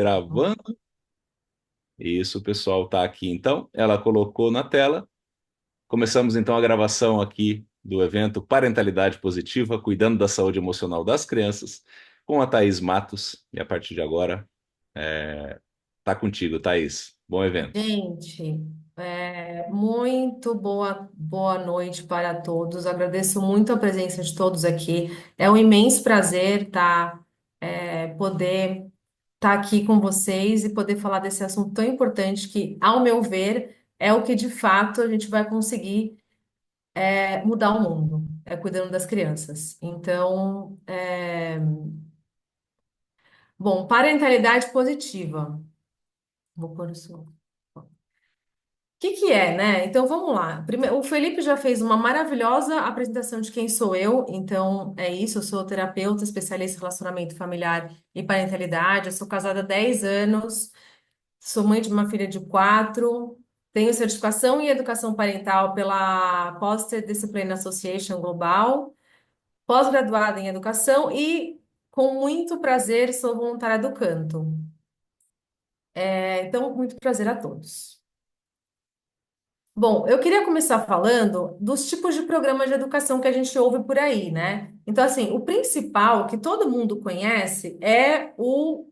Gravando. Isso, o pessoal está aqui então. Ela colocou na tela. Começamos então a gravação aqui do evento Parentalidade Positiva, cuidando da saúde emocional das crianças, com a Thaís Matos. E a partir de agora, tá contigo, Thaís. Bom evento. Gente, muito boa noite para todos. Agradeço muito a presença de todos aqui. É um imenso prazer poder estar aqui com vocês e poder falar desse assunto tão importante que, ao meu ver, é o que de fato a gente vai conseguir mudar o mundo, cuidando das crianças. Então, bom, parentalidade positiva. Vou pôr o som. Que é, né? Então vamos lá. Primeiro, o Felipe já fez uma maravilhosa apresentação de quem sou eu. Então é isso, eu sou terapeuta, especialista em relacionamento familiar e parentalidade. Eu sou casada há 10 anos, sou mãe de uma filha de 4, tenho certificação em educação parental pela Foster Discipline Association Global, pós-graduada em educação e com muito prazer sou voluntária do canto. Então, muito prazer a todos. Bom, eu queria começar falando dos tipos de programas de educação que a gente ouve por aí, né? Então, assim, o principal que todo mundo conhece é o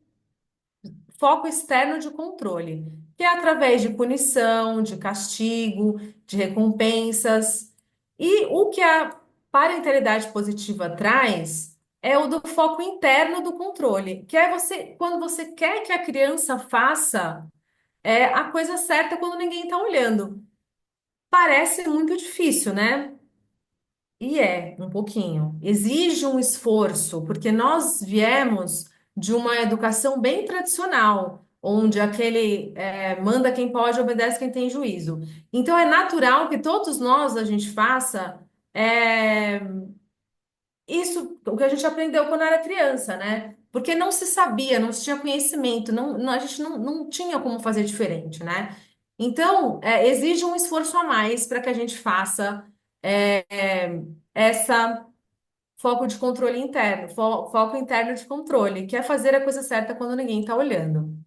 foco externo de controle, que é através de punição, de castigo, de recompensas. E o que a parentalidade positiva traz é o do foco interno do controle, que é você, quando você quer que a criança faça a coisa certa quando ninguém está olhando. Parece muito difícil, né? E é, um pouquinho. Exige um esforço, porque nós viemos de uma educação bem tradicional, onde aquele manda quem pode, obedece quem tem juízo. Então é natural que todos nós a gente faça é, isso, o que a gente aprendeu quando era criança, né? Porque não se sabia, não se tinha conhecimento, a gente não tinha como fazer diferente, né? Então, exige um esforço a mais para que a gente faça essa foco de controle interno, foco interno de controle, que é fazer a coisa certa quando ninguém está olhando.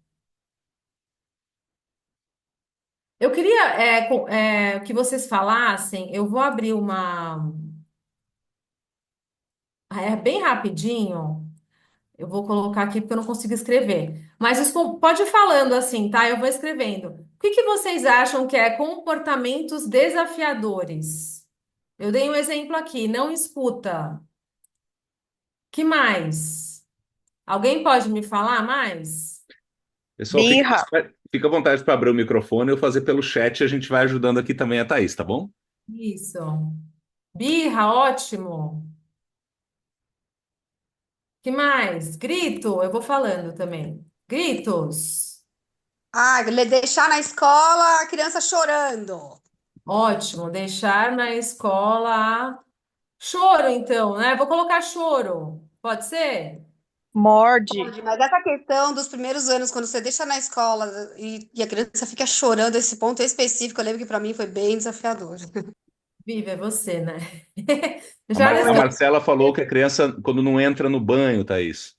Eu queria que vocês falassem, eu vou abrir bem rapidinho. Eu vou colocar aqui porque eu não consigo escrever. Mas pode ir falando assim, tá? Eu vou escrevendo. O que que vocês acham que é comportamentos desafiadores? Eu dei um exemplo aqui, não escuta. Que mais? Alguém pode me falar mais? Pessoal, Birra. fica à vontade para abrir o microfone ou fazer pelo chat e a gente vai ajudando aqui também a Thaís, tá bom? Isso. Birra, ótimo. Que mais? Grito, eu vou falando também. Gritos. Deixar na escola a criança chorando. Ótimo. Deixar na escola. Choro, então, né? Vou colocar choro. Pode ser? Morde. Mas essa questão dos primeiros anos, quando você deixa na escola e a criança fica chorando, esse ponto específico, eu lembro que para mim foi bem desafiador. Vive, é você, né? A Já a nasceu Marcela falou que a criança, quando não entra no banho, Thaís.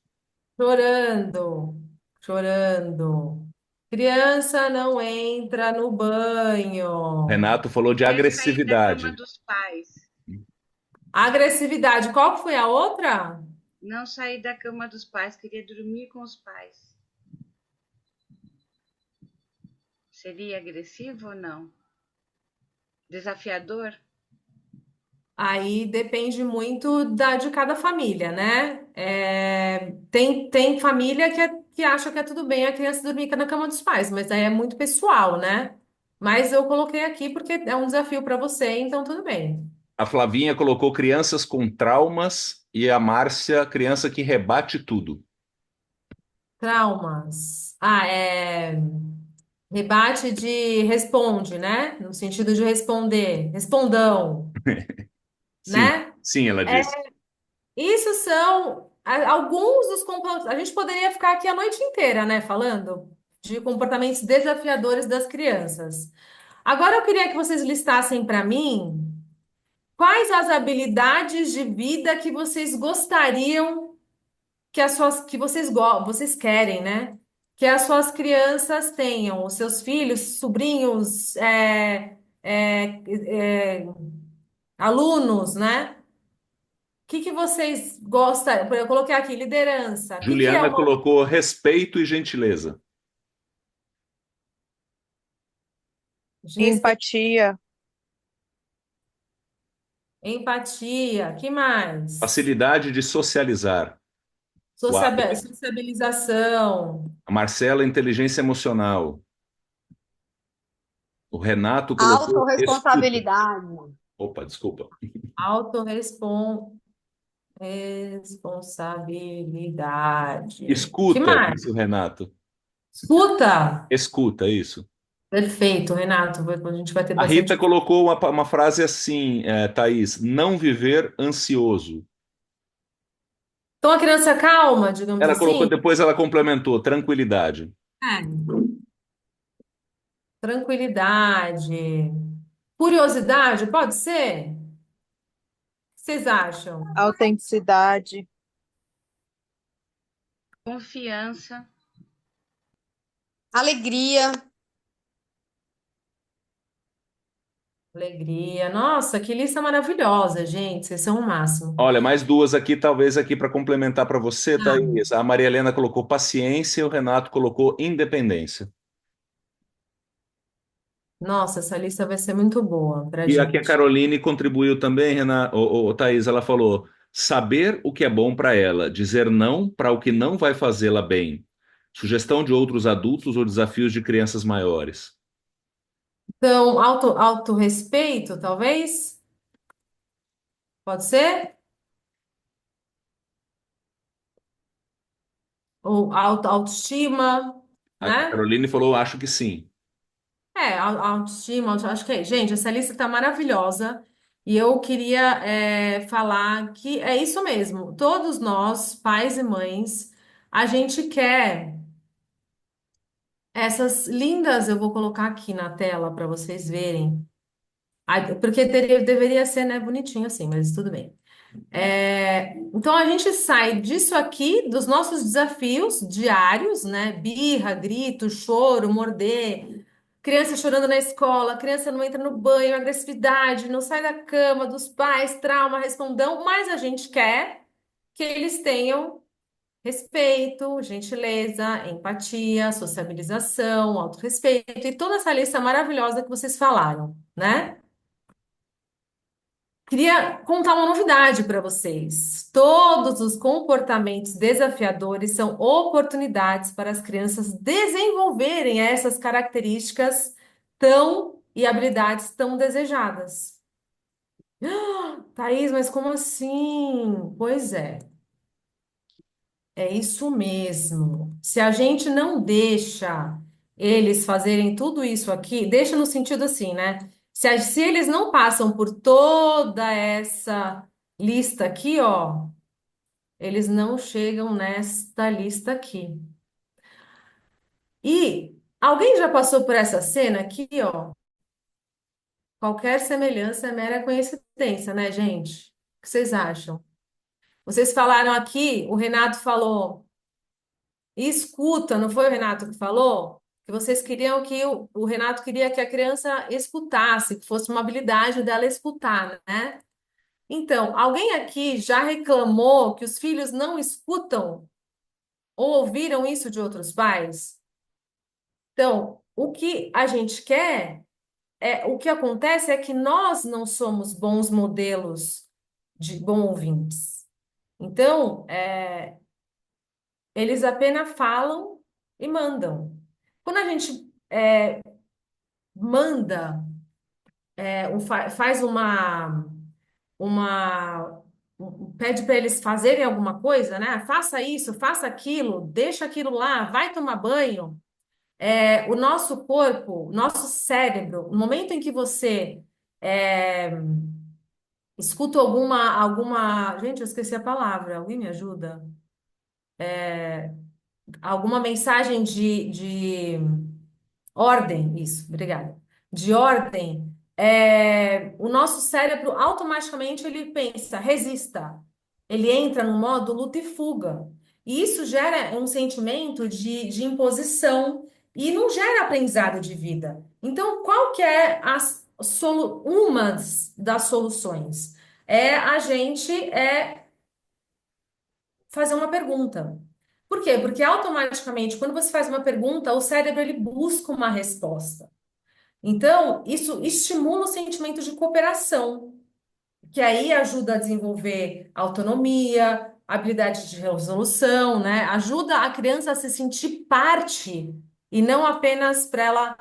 chorando, chorando. Criança não entra no banho. Renato falou de Quer sair da cama agressividade. dos pais. Agressividade. Qual foi a outra? Não sair da cama dos pais, queria dormir com os pais. Seria agressivo ou não? Desafiador? Aí depende muito de cada família, né? Tem família que acha que é tudo bem a criança dormir na cama dos pais, mas aí é muito pessoal, né? Mas eu coloquei aqui porque é um desafio para você, então tudo bem. A Flavinha colocou crianças com traumas e a Márcia, criança que rebate tudo. Traumas. Rebate de responde, né? No sentido de responder, respondão, Sim, né? sim, ela É, disse. isso são alguns dos comportamentos. A gente poderia ficar aqui a noite inteira, né, falando de comportamentos desafiadores das crianças. Agora eu queria que vocês listassem para mim quais as habilidades de vida que vocês gostariam que vocês querem, né? que as suas crianças tenham, os seus filhos, sobrinhos, é, alunos, né? O que que vocês gostam? Eu coloquei aqui liderança. O que que é Juliana uma colocou respeito e gentileza. respeito, Empatia, empatia? Que mais? Facilidade de socializar. O Adler. Sociabilização, A Marcela, inteligência emocional. O Renato colocou escuta. Autorresponsabilidade. Opa, desculpa. responsabilidade. Que Escuta, mais? disse o Renato. Escuta. Escuta, isso. Perfeito, Renato. A gente vai ter A Rita bastante. colocou uma frase assim, Thaís, não viver ansioso. Então, a criança calma, digamos Ela colocou, assim. depois ela complementou, tranquilidade. É. Tranquilidade. Curiosidade, pode ser? O que vocês acham? autenticidade, Confiança. Alegria. Alegria. Nossa, que lista maravilhosa, gente. Vocês são o máximo. Olha, mais duas aqui, talvez aqui para complementar para você, Thaís. A Maria Helena colocou paciência e o Renato colocou independência. Nossa, essa lista vai ser muito boa pra E aqui a gente. Caroline contribuiu também, Renato, Thaís, ela falou: saber o que é bom para ela, dizer não para o que não vai fazê-la bem. Sugestão de outros adultos ou desafios de crianças maiores. Então, autorrespeito, talvez? Pode ser? Ou autoestima, A né? Caroline falou: acho que sim. Autoestima, acho que é. Gente, essa lista tá maravilhosa. E eu queria falar que é isso mesmo. Todos nós, pais e mães, a gente quer essas lindas. Eu vou colocar aqui na tela para vocês verem. Porque deveria ser, né, bonitinho assim, mas tudo bem. Então a gente sai disso aqui, dos nossos desafios diários, né? Birra, grito, choro, morder, criança chorando na escola, criança não entra no banho, agressividade, não sai da cama, dos pais, trauma, respondão, mas a gente quer que eles tenham respeito, gentileza, empatia, sociabilização, autorrespeito e toda essa lista maravilhosa que vocês falaram, né? Queria contar uma novidade para vocês. Todos os comportamentos desafiadores são oportunidades para as crianças desenvolverem essas características tão e habilidades tão desejadas. Thaís, mas como assim? Pois é isso mesmo. Se a gente não deixa eles fazerem tudo isso aqui, deixa no sentido assim, né? Se eles não passam por toda essa lista aqui, ó, eles não chegam nesta lista aqui. E alguém já passou por essa cena aqui, ó? Qualquer semelhança é mera coincidência, né, gente? O que vocês acham? Vocês falaram aqui, o Renato falou. E escuta, não foi o Renato que falou? Que vocês queriam que o Renato queria que a criança escutasse, que fosse uma habilidade dela escutar, né? Então, alguém aqui já reclamou que os filhos não escutam ou ouviram isso de outros pais? Então, o que a gente quer o que acontece é que nós não somos bons modelos de bons ouvintes. Então, eles apenas falam e mandam. Quando a gente manda, faz uma, pede para eles fazerem alguma coisa, né? Faça isso, faça aquilo, deixa aquilo lá, vai tomar banho. O nosso corpo, nosso cérebro, no momento em que você é, escuta gente, eu esqueci a palavra, alguém me ajuda? Alguma mensagem de ordem, isso, obrigada. De ordem, o nosso cérebro automaticamente ele pensa, resista. Ele entra no modo luta e fuga. E isso gera um sentimento de imposição e não gera aprendizado de vida. Então, qual que é uma das soluções? É a gente fazer uma pergunta. Por quê? Porque automaticamente, quando você faz uma pergunta, o cérebro ele busca uma resposta. Então, isso estimula o sentimento de cooperação, que aí ajuda a desenvolver autonomia, habilidade de resolução, né? Ajuda a criança a se sentir parte e não apenas para ela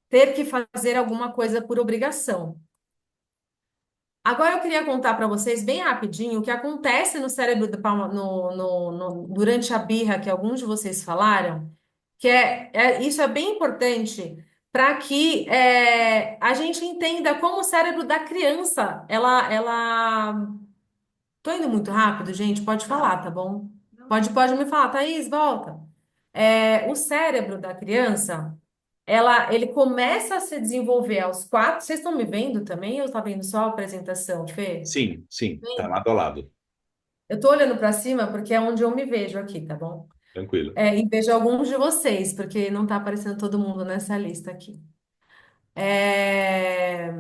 ter que fazer alguma coisa por obrigação. Agora eu queria contar para vocês bem rapidinho o que acontece no cérebro do durante a birra que alguns de vocês falaram, que isso é bem importante para que a gente entenda como o cérebro da criança, Tô indo muito rápido, gente, pode falar, tá bom? Não, Pode me falar, Thaís, volta. O cérebro da criança, ele começa a se desenvolver aos 4. Vocês estão me vendo também ou está vendo só a apresentação, Fê? Sim, sim, tá lado a lado. Eu tô olhando para cima porque é onde eu me vejo aqui, tá bom? Tranquilo. E vejo alguns de vocês, porque não tá aparecendo todo mundo nessa lista aqui. É,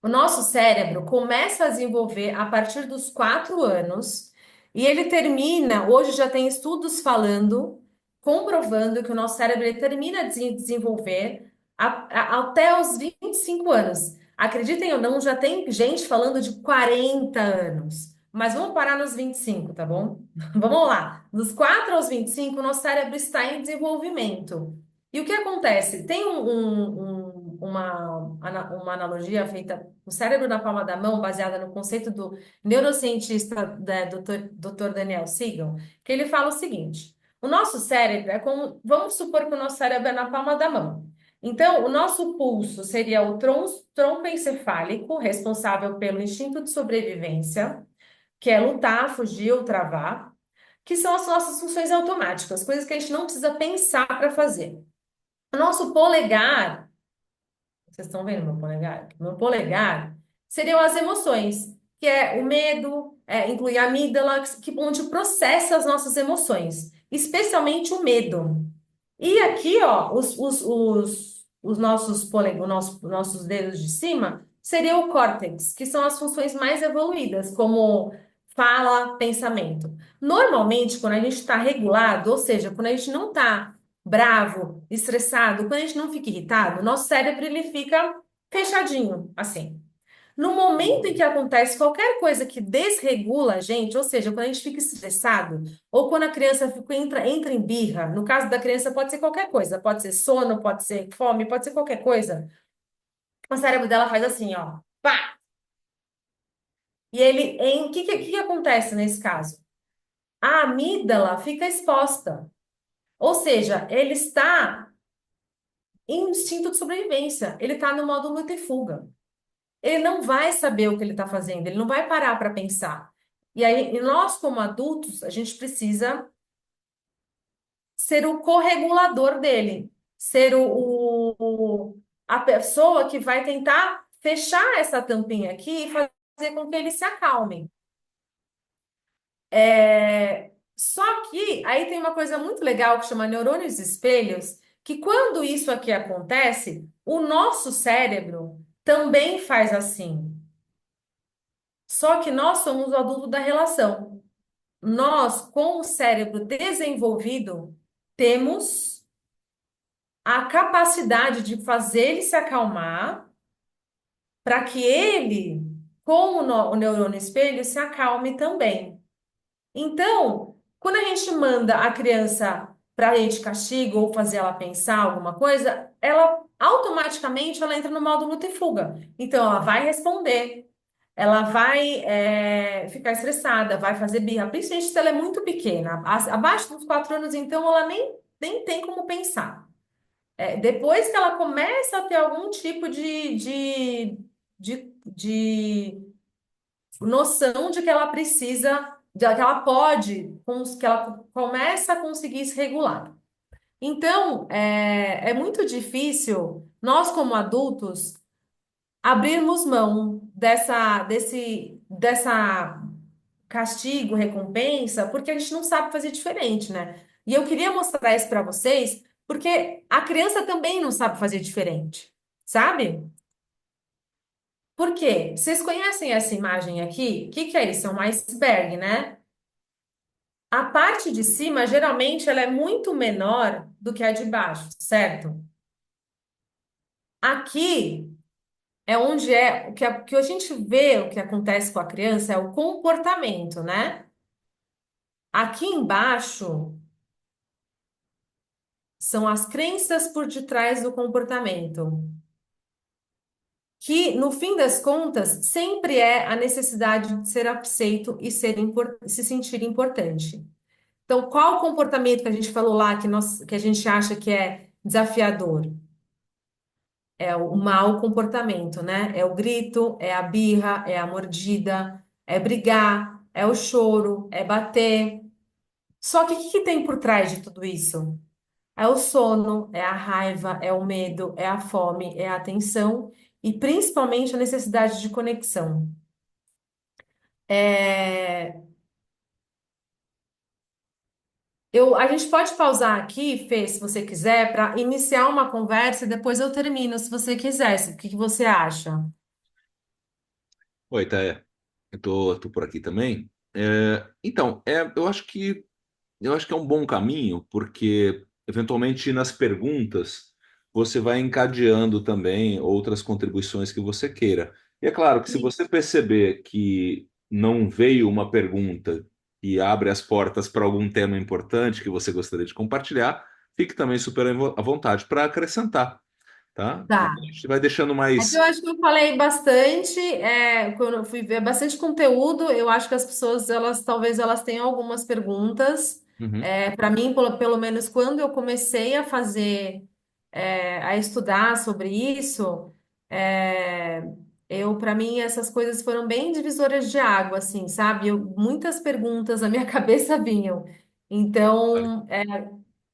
O nosso cérebro começa a desenvolver a partir dos 4 anos e ele termina. Hoje já tem estudos falando, comprovando que o nosso cérebro ele termina de se desenvolver até os 25 anos. Acreditem ou não, já tem gente falando de 40 anos. Mas vamos parar nos 25, tá bom? Vamos lá. Dos 4 aos 25, o nosso cérebro está em desenvolvimento. E o que acontece? Tem uma analogia feita, o cérebro na palma da mão, baseada no conceito do neurocientista Dr. Daniel Siegel, que ele fala o seguinte: o nosso cérebro é como, vamos supor que o nosso cérebro é na palma da mão. Então, o nosso pulso seria o tronco encefálico, responsável pelo instinto de sobrevivência, que é lutar, fugir ou travar, que são as nossas funções automáticas, coisas que a gente não precisa pensar para fazer. O nosso polegar, vocês estão vendo meu polegar? Meu polegar seriam as emoções, que é o medo, inclui a amígdala, onde processa as nossas emoções, especialmente o medo. E aqui, ó, os nossos nossos dedos de cima seriam o córtex, que são as funções mais evoluídas, como fala, pensamento. Normalmente, quando a gente está regulado, ou seja, quando a gente não está bravo, estressado, quando a gente não fica irritado, nosso cérebro ele fica fechadinho, assim. No momento em que acontece qualquer coisa que desregula a gente, ou seja, quando a gente fica estressado, ou quando a criança entra em birra, no caso da criança pode ser qualquer coisa, pode ser sono, pode ser fome, pode ser qualquer coisa, o cérebro dela faz assim, ó, pá! E o que acontece nesse caso? A amígdala fica exposta, ou seja, ele está em instinto de sobrevivência, ele está no modo luta e fuga. Ele não vai saber o que ele está fazendo, ele não vai parar para pensar. E aí, nós, como adultos, a gente precisa ser o corregulador dele, ser a pessoa que vai tentar fechar essa tampinha aqui e fazer com que ele se acalme. Só que aí tem uma coisa muito legal que chama neurônios espelhos, que quando isso aqui acontece, o nosso cérebro também faz assim. Só que nós somos o adulto da relação. Nós, com o cérebro desenvolvido, temos a capacidade de fazer ele se acalmar para que ele, com o neurônio espelho, se acalme também. Então, quando a gente manda a criança para a de castigo ou fazer ela pensar alguma coisa, ela automaticamente ela entra no modo luta e fuga. Então, ela vai responder. Ela vai ficar estressada, vai fazer birra, principalmente se ela é muito pequena. Abaixo dos 4 anos, então, ela nem tem como pensar. Depois que ela começa a ter algum tipo de noção de que ela precisa, que ela pode, que ela começa a conseguir se regular. Então, é muito difícil nós, como adultos, abrirmos mão dessa castigo, recompensa, porque a gente não sabe fazer diferente, né? E eu queria mostrar isso para vocês, porque a criança também não sabe fazer diferente, sabe? Por quê? Vocês conhecem essa imagem aqui? O que que é isso? É um iceberg, né? A parte de cima, geralmente, ela é muito menor do que a de baixo, certo? Aqui é onde é que a gente vê o que acontece com a criança é o comportamento, né? Aqui embaixo são as crenças por detrás do comportamento, que no fim das contas sempre é a necessidade de ser aceito e se sentir importante. Então, qual o comportamento que a gente falou lá que a gente acha que é desafiador? É o mau comportamento, né? É o grito, é a birra, é a mordida, é brigar, é o choro, é bater. Só que o que que tem por trás de tudo isso? É o sono, é a raiva, é o medo, é a fome, é a atenção e principalmente a necessidade de conexão. É, a gente pode pausar aqui, Fê, se você quiser, para iniciar uma conversa e depois eu termino, se você quiser. O que que você acha? Oi, Thaia. Eu tô por aqui também. Então, eu acho que é um bom caminho, porque eventualmente nas perguntas você vai encadeando também outras contribuições que você queira. E é claro que se você perceber que não veio uma pergunta e abre as portas para algum tema importante que você gostaria de compartilhar, fique também super à vontade para acrescentar, tá? A Tá. gente vai deixando É que eu mais. acho que eu falei bastante, quando eu fui ver bastante conteúdo, eu acho que as pessoas, talvez elas tenham algumas perguntas. Uhum. Para mim, pelo menos quando eu comecei a a estudar sobre isso, é, para mim, essas coisas foram bem divisoras de água, assim, sabe? Muitas perguntas na minha cabeça vinham. Então,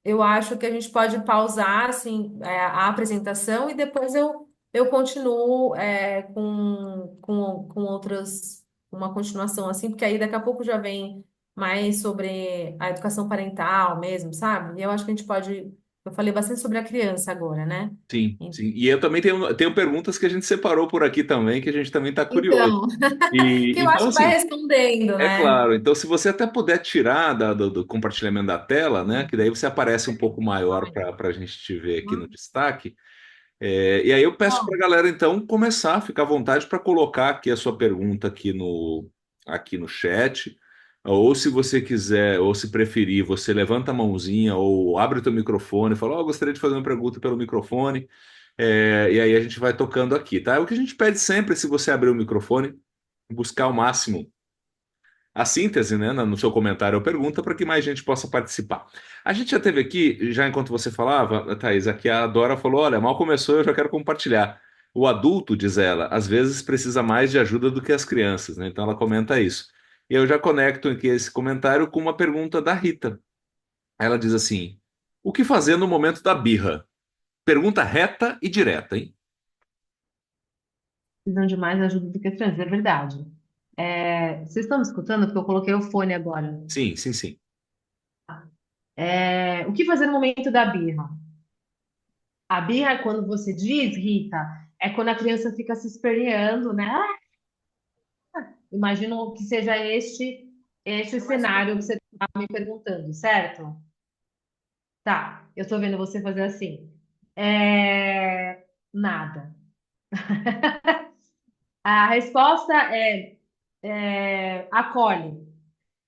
eu acho que a gente pode pausar assim, a apresentação e depois eu continuo com outras, uma continuação assim, porque aí daqui a pouco já vem mais sobre a educação parental mesmo, sabe? E eu acho que a gente pode. Eu falei bastante sobre a criança agora, né? Sim, sim. E eu também tenho perguntas que a gente separou por aqui também, que a gente também está curioso. Então, que E eu então, acho que vai assim, respondendo, é né? claro. Então, se você até puder tirar do compartilhamento da tela, né? Que daí você aparece um pouco maior para a gente te ver aqui no destaque. E aí eu peço para a galera, então, começar, ficar à vontade para colocar aqui a sua pergunta aqui no chat. Ou se você quiser, ou se preferir, você levanta a mãozinha ou abre o teu microfone e fala, ó, gostaria de fazer uma pergunta pelo microfone. E aí a gente vai tocando aqui, tá? O que a gente pede sempre, se você abrir o microfone, buscar o máximo a síntese, né, no seu comentário ou pergunta para que mais gente possa participar. A gente já teve aqui, já enquanto você falava, Thaís, aqui a Dora falou: olha, mal começou, eu já quero compartilhar. O adulto, diz ela, às vezes precisa mais de ajuda do que as crianças, né? Então ela comenta isso. E eu já conecto aqui esse comentário com uma pergunta da Rita. Ela diz assim: o que fazer no momento da birra? Pergunta reta e direta, hein? Precisam de mais ajuda do que trans, é verdade. Vocês estão me escutando? Porque eu coloquei o fone agora. Sim, sim, sim. O que fazer no momento da birra? A birra é quando você diz, Rita, é quando a criança fica se esperneando, né? Imagino que seja este cenário que você está me perguntando, certo? Tá, eu estou vendo você fazer assim. Nada. A resposta acolhe.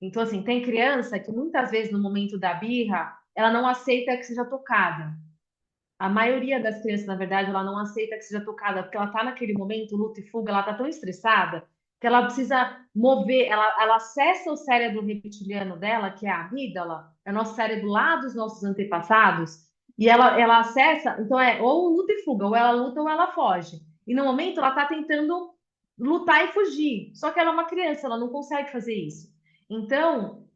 Então, assim, tem criança que muitas vezes no momento da birra, ela não aceita que seja tocada. A maioria das crianças, na verdade, ela não aceita que seja tocada, porque ela está naquele momento, luta e fuga, ela está tão estressada que ela precisa mover, ela acessa o cérebro reptiliano dela, que é a amígdala, é o nosso cérebro lá dos nossos antepassados, e ela acessa, então é ou luta e fuga, ou ela luta ou ela foge. E no momento ela está tentando lutar e fugir, só que ela é uma criança, ela não consegue fazer isso. Então,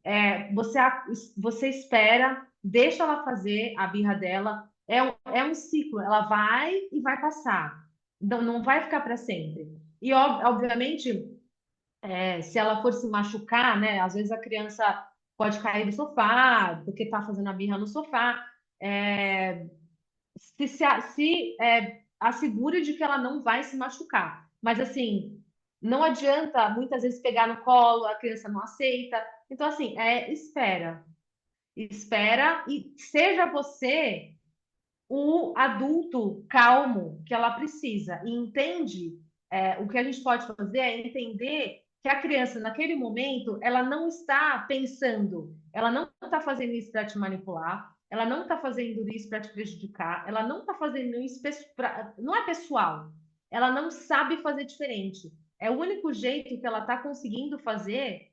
você espera, deixa ela fazer a birra dela, é um ciclo, ela vai e vai passar. Então, não vai ficar para sempre. E, obviamente, Se ela for se machucar, né? Às vezes a criança pode cair do sofá, porque está fazendo a birra no sofá. É, assegure de que ela não vai se machucar. Mas assim, não adianta muitas vezes pegar no colo, a criança não aceita. Então, assim, espera. Espera e seja você o adulto calmo que ela precisa. E entende, o que a gente pode fazer é entender que a criança, naquele momento, ela não está pensando, ela não está fazendo isso para te manipular, ela não está fazendo isso para te prejudicar, ela não está fazendo isso não é pessoal, ela não sabe fazer diferente. É o único jeito que ela está conseguindo fazer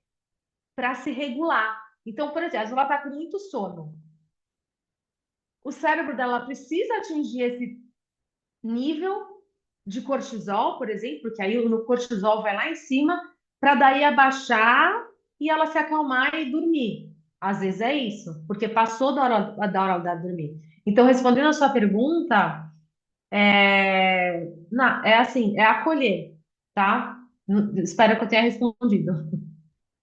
para se regular. Então, por exemplo, ela está com muito sono. O cérebro dela precisa atingir esse nível de cortisol, por exemplo, porque aí o cortisol vai lá em cima, para daí abaixar e ela se acalmar e dormir. Às vezes é isso, porque passou da hora dela dormir. Então, respondendo a sua pergunta, não, é assim, é acolher, tá? Espero que eu tenha respondido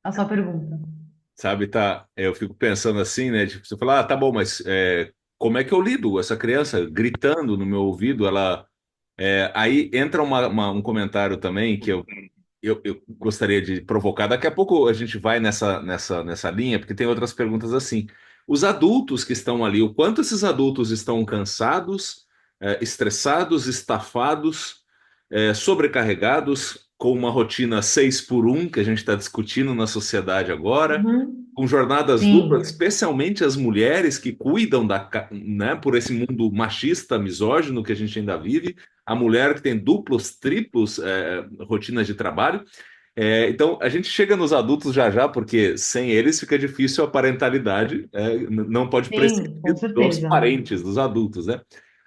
a sua pergunta. Sabe, tá? Eu fico pensando assim, né? Tipo, você fala, tá bom, mas como é que eu lido? Essa criança gritando no meu ouvido, ela. Aí entra um comentário também que eu gostaria de provocar. Daqui a pouco a gente vai nessa linha, porque tem outras perguntas assim. Os adultos que estão ali, o quanto esses adultos estão cansados, estressados, estafados, sobrecarregados, com uma rotina 6 por 1 que a gente está discutindo na sociedade agora, Uhum, com jornadas duplas, sim, especialmente as mulheres que cuidam né, por esse mundo machista, misógino que a gente ainda vive, a mulher que tem duplos, triplos, rotinas de trabalho. Então, a gente chega nos adultos já já, porque sem eles fica difícil a parentalidade, não pode prescindir sim, com dos certeza. parentes, dos adultos, né?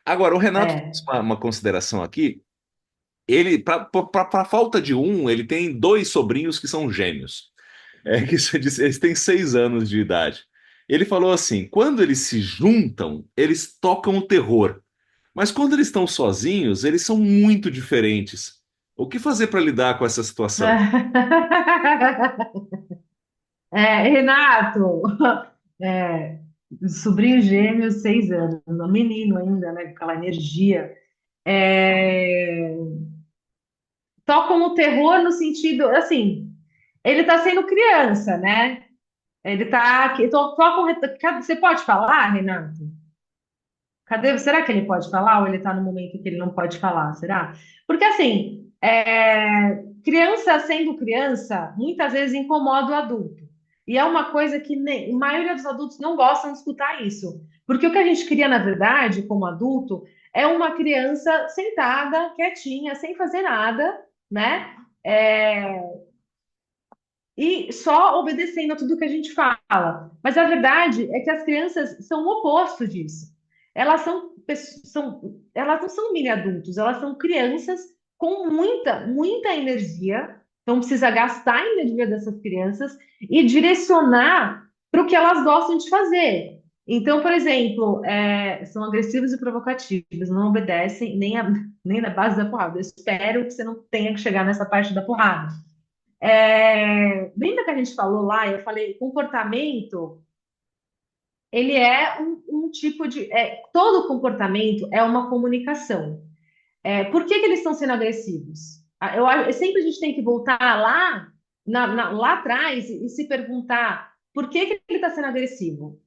Agora, o Renato fez É. uma consideração aqui. Ele, para falta de um, ele tem dois sobrinhos que são gêmeos. Que você disse, eles têm 6 anos de idade. Ele falou assim: quando eles se juntam, eles tocam o terror. Mas quando eles estão sozinhos, eles são muito diferentes. O que fazer para lidar com essa situação? Renato, é, sobrinho gêmeo, 6 anos, um menino ainda, né? Com aquela energia. É, tocam o terror no sentido, assim, ele tá sendo criança, né? Ele tá aqui. Você pode falar, Renato? Cadê? Será que ele pode falar ou ele tá no momento que ele não pode falar? Será? Porque assim, criança sendo criança, muitas vezes incomoda o adulto. E é uma coisa que a maioria dos adultos não gostam de escutar isso. Porque o que a gente queria, na verdade, como adulto, é uma criança sentada, quietinha, sem fazer nada, né? É, e só obedecendo a tudo que a gente fala. Mas a verdade é que as crianças são o oposto disso. Elas elas não são mini adultos, elas são crianças com muita, muita energia. Então precisa gastar a energia dessas crianças e direcionar para o que elas gostam de fazer. Então, por exemplo, são agressivos e provocativos, não obedecem nem na base da porrada. Eu espero que você não tenha que chegar nessa parte da porrada. Lembra que a gente falou lá, eu falei, comportamento, ele é um tipo de. Todo comportamento é uma comunicação. Por que eles estão sendo agressivos? Sempre a gente tem que voltar lá, lá atrás e se perguntar por que ele está sendo agressivo,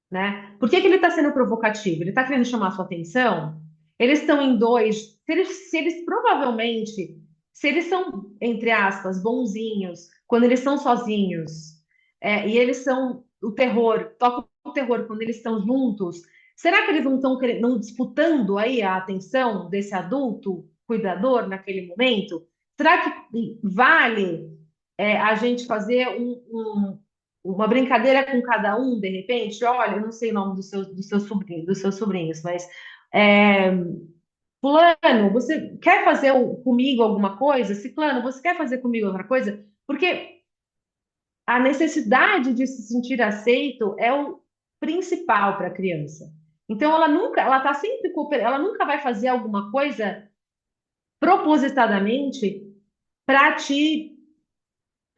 né? Por que ele está sendo provocativo? Ele está querendo chamar a sua atenção? Eles estão em dois. Se eles provavelmente, se eles são, entre aspas, bonzinhos, quando eles são sozinhos, e eles são o terror, tocam o terror quando eles estão juntos, será que eles não estão não disputando aí a atenção desse adulto cuidador naquele momento? Será que vale a gente fazer uma brincadeira com cada um, de repente? Olha, eu não sei o nome dos seus sobrinhos, mas é, fulano, você quer fazer comigo alguma coisa? Ciclano, você quer fazer comigo outra coisa? Porque a necessidade de se sentir aceito é o principal para a criança. Então, ela está sempre ela nunca vai fazer alguma coisa propositadamente para te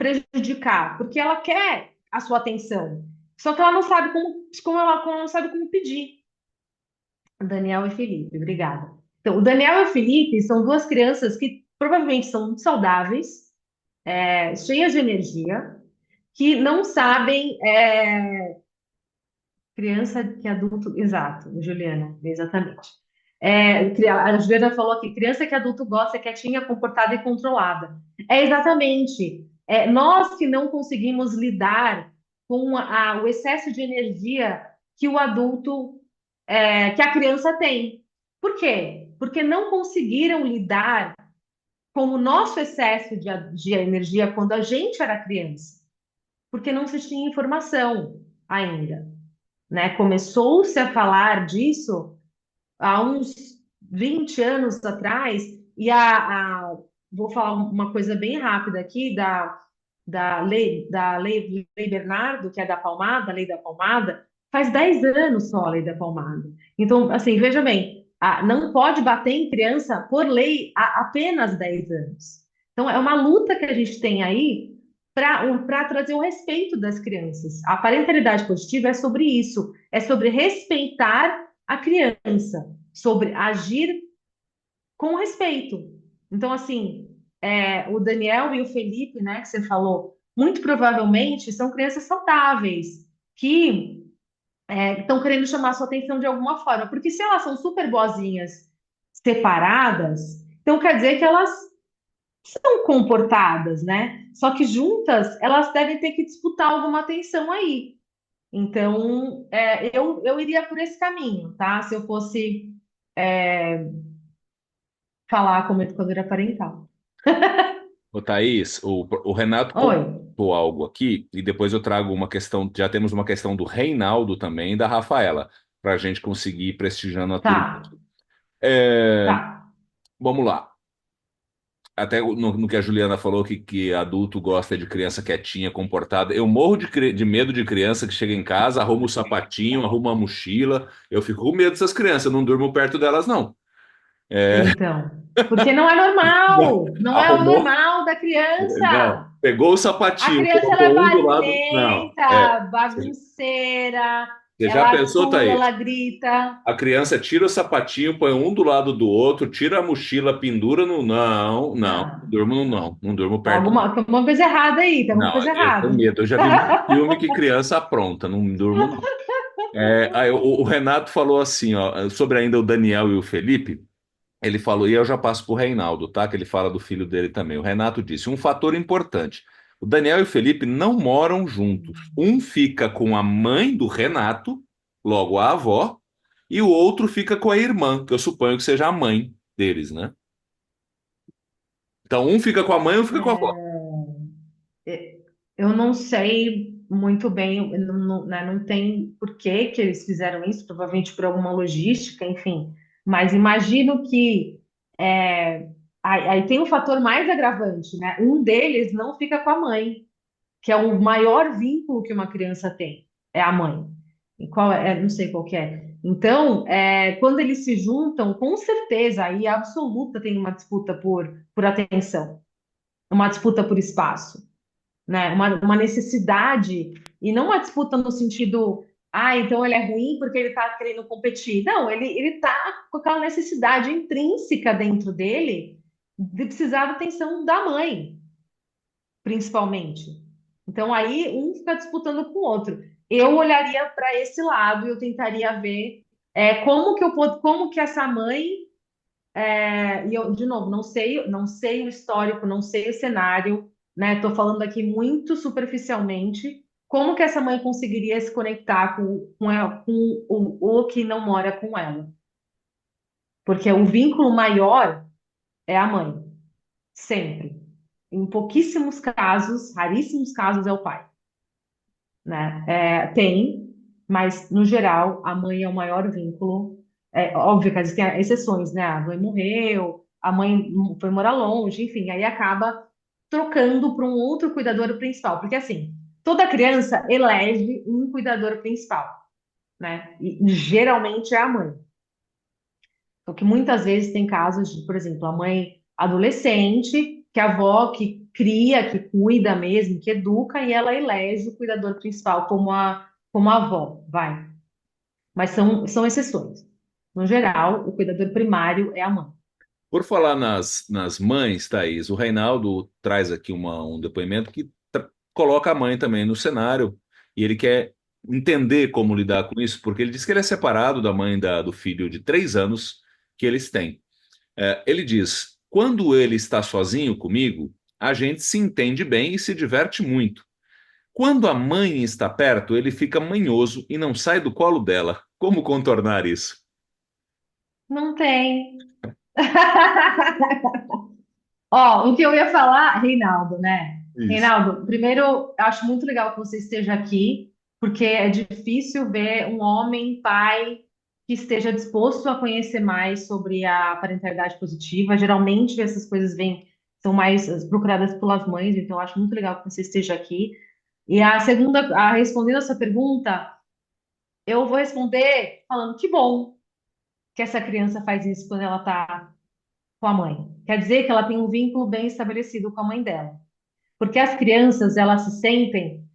prejudicar, porque ela quer a sua atenção. Só que ela não sabe como ela não sabe como pedir. Daniel e Felipe, obrigada. Então, o Daniel e o Felipe são duas crianças que provavelmente são muito saudáveis, cheias de energia, que não sabem, criança que adulto, exato, Juliana, exatamente. A Juliana falou aqui, criança que adulto gosta, é quietinha, comportada e controlada. É exatamente. Nós que não conseguimos lidar com o excesso de energia que o adulto, que a criança tem. Por quê? Porque não conseguiram lidar com o nosso excesso de energia quando a gente era criança, porque não se tinha informação ainda, né? Começou-se a falar disso há uns 20 anos atrás, e vou falar uma coisa bem rápida aqui da lei Bernardo, que é da palmada, a lei da palmada, faz 10 anos só a lei da palmada. Então, assim, veja bem, não pode bater em criança por lei há apenas 10 anos. Então, é uma luta que a gente tem aí para trazer o respeito das crianças. A parentalidade positiva é sobre isso, é sobre respeitar a criança, sobre agir com respeito. Então, assim, o Daniel e o Felipe, né, que você falou, muito provavelmente são crianças saudáveis, que estão querendo chamar sua atenção de alguma forma. Porque se elas são super boazinhas separadas, então quer dizer que elas são comportadas, né? Só que juntas, elas devem ter que disputar alguma atenção aí. Então, eu iria por esse caminho, tá? Se eu fosse falar como educadora parental. Ô, Thaís, o Renato Oi. comentou algo aqui, e depois eu trago uma questão, já temos uma questão do Reinaldo também, e da Rafaela, para a gente conseguir ir prestigiando a turma. Tá, É, tá. vamos lá. Até no que a Juliana falou, que adulto gosta de criança quietinha, comportada. Eu morro de medo de criança que chega em casa, arruma o sapatinho, arruma a mochila. Eu fico com medo dessas crianças, eu não durmo perto delas, não. Então, porque não é normal, não é o Arrumou? normal da Não. criança. Pegou o A sapatinho, criança ela é colocou um do lado. Não. barulhenta, bagunceira, Você já ela pensou, pula, Thaís? ela grita. A criança tira o sapatinho, põe um do lado do outro, tira a mochila, pendura no. Não, não. Não Não, durmo no não. Não durmo perto, não. tem alguma coisa errada aí, tem alguma Não, coisa eu tenho errada. medo. Eu já vi muito filme que criança apronta, não durmo, não. Aí, o Renato falou assim, ó, sobre ainda o Daniel e o Felipe. Ele falou, e eu já passo para o Reinaldo, tá? Que ele fala do filho dele também. O Renato disse: um fator importante. O Daniel e o Felipe não moram juntos. Um fica com a mãe do Renato, logo a avó, e o outro fica com a irmã, que eu suponho que seja a mãe deles, né? Então, um fica com a mãe e um fica com a avó. Eu não sei muito bem, né, não tem por que eles fizeram isso, provavelmente por alguma logística, enfim. Mas imagino que aí tem um fator mais agravante, né? Um deles não fica com a mãe, que é o maior vínculo que uma criança tem, é a mãe. E qual não sei qual que é. Então, quando eles se juntam, com certeza, aí absoluta tem uma disputa por atenção, uma disputa por espaço, né? Uma necessidade, e não uma disputa no sentido, então ele é ruim porque ele está querendo competir. Não, ele está com aquela necessidade intrínseca dentro dele de precisar da atenção da mãe, principalmente. Então aí um fica disputando com o outro. Eu olharia para esse lado e eu tentaria ver como que essa mãe e eu, de novo, não sei o histórico, não sei o cenário, né? Estou falando aqui muito superficialmente. Como que essa mãe conseguiria se conectar com o que não mora com ela? Porque o vínculo maior é a mãe, sempre. Em pouquíssimos casos, raríssimos casos, é o pai, né? Tem, mas no geral a mãe é o maior vínculo. É óbvio que existem exceções, né? A mãe morreu, a mãe foi morar longe, enfim, aí acaba trocando para um outro cuidador principal, porque assim, toda criança elege um cuidador principal, né? E geralmente é a mãe. Porque muitas vezes tem casos de, por exemplo, a mãe adolescente, que a avó que cria, que cuida mesmo, que educa, e ela elege o cuidador principal como a avó, vai. Mas são exceções. No geral, o cuidador primário é a mãe. Por falar nas mães, Thaís, o Reinaldo traz aqui um depoimento que coloca a mãe também no cenário e ele quer entender como lidar com isso, porque ele diz que ele é separado da mãe do filho de 3 anos que eles têm. Ele diz: quando ele está sozinho comigo, a gente se entende bem e se diverte muito. Quando a mãe está perto, ele fica manhoso e não sai do colo dela. Como contornar isso? Não tem. Ó, o que eu ia falar, Reinaldo, né? Isso. Reinaldo, primeiro, eu acho muito legal que você esteja aqui, porque é difícil ver um homem, pai, que esteja disposto a conhecer mais sobre a parentalidade positiva. Geralmente, essas coisas são mais procuradas pelas mães, então eu acho muito legal que você esteja aqui. E a segunda, respondendo a sua pergunta, eu vou responder falando que bom que essa criança faz isso quando ela está com a mãe. Quer dizer que ela tem um vínculo bem estabelecido com a mãe dela. Porque as crianças, elas se sentem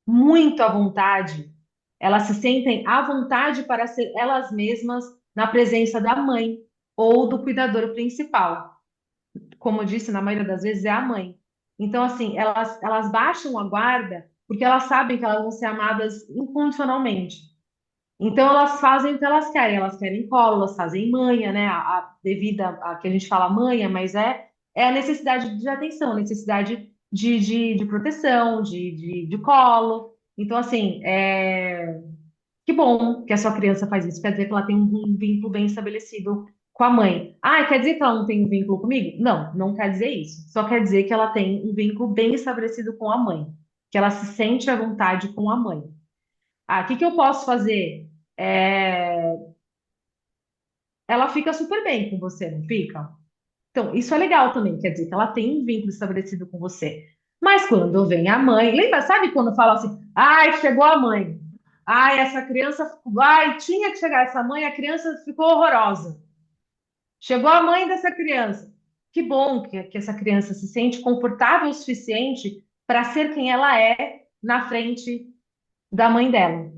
muito à vontade, elas se sentem à vontade para ser elas mesmas na presença da mãe ou do cuidador principal. Como eu disse, na maioria das vezes é a mãe. Então, assim, elas baixam a guarda porque elas sabem que elas vão ser amadas incondicionalmente. Então elas fazem o que elas querem colo, elas fazem manha, né? A devida a que a gente fala manha, mas é a necessidade de atenção, a necessidade de proteção, de colo. Então, assim, que bom que a sua criança faz isso. Quer dizer que ela tem um vínculo bem estabelecido com a mãe. Ah, quer dizer que ela não tem um vínculo comigo? Não, não quer dizer isso. Só quer dizer que ela tem um vínculo bem estabelecido com a mãe, que ela se sente à vontade com a mãe. Ah, o que que eu posso fazer? É, ela fica super bem com você, não fica? Então, isso é legal também, quer dizer que ela tem um vínculo estabelecido com você. Mas quando vem a mãe, lembra, sabe quando fala assim, ai, chegou a mãe, ai, essa criança, ai, tinha que chegar essa mãe, a criança ficou horrorosa. Chegou a mãe dessa criança. Que bom que essa criança se sente confortável o suficiente para ser quem ela é na frente da mãe dela.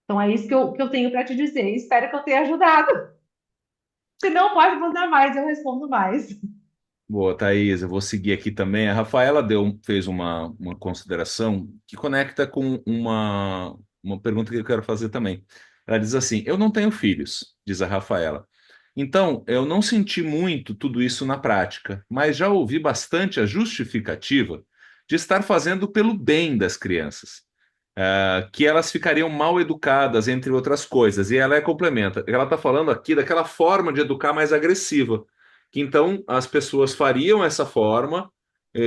Então, é isso que eu tenho para te dizer. Espero que eu tenha ajudado. Se não, pode mandar mais, eu respondo mais. Boa, Thaís, eu vou seguir aqui também. A Rafaela fez uma consideração que conecta com uma pergunta que eu quero fazer também. Ela diz assim: eu não tenho filhos, diz a Rafaela. Então, eu não senti muito tudo isso na prática, mas já ouvi bastante a justificativa de estar fazendo pelo bem das crianças, que elas ficariam mal educadas, entre outras coisas. E ela complementa. Ela está falando aqui daquela forma de educar mais agressiva, que então as pessoas fariam essa forma,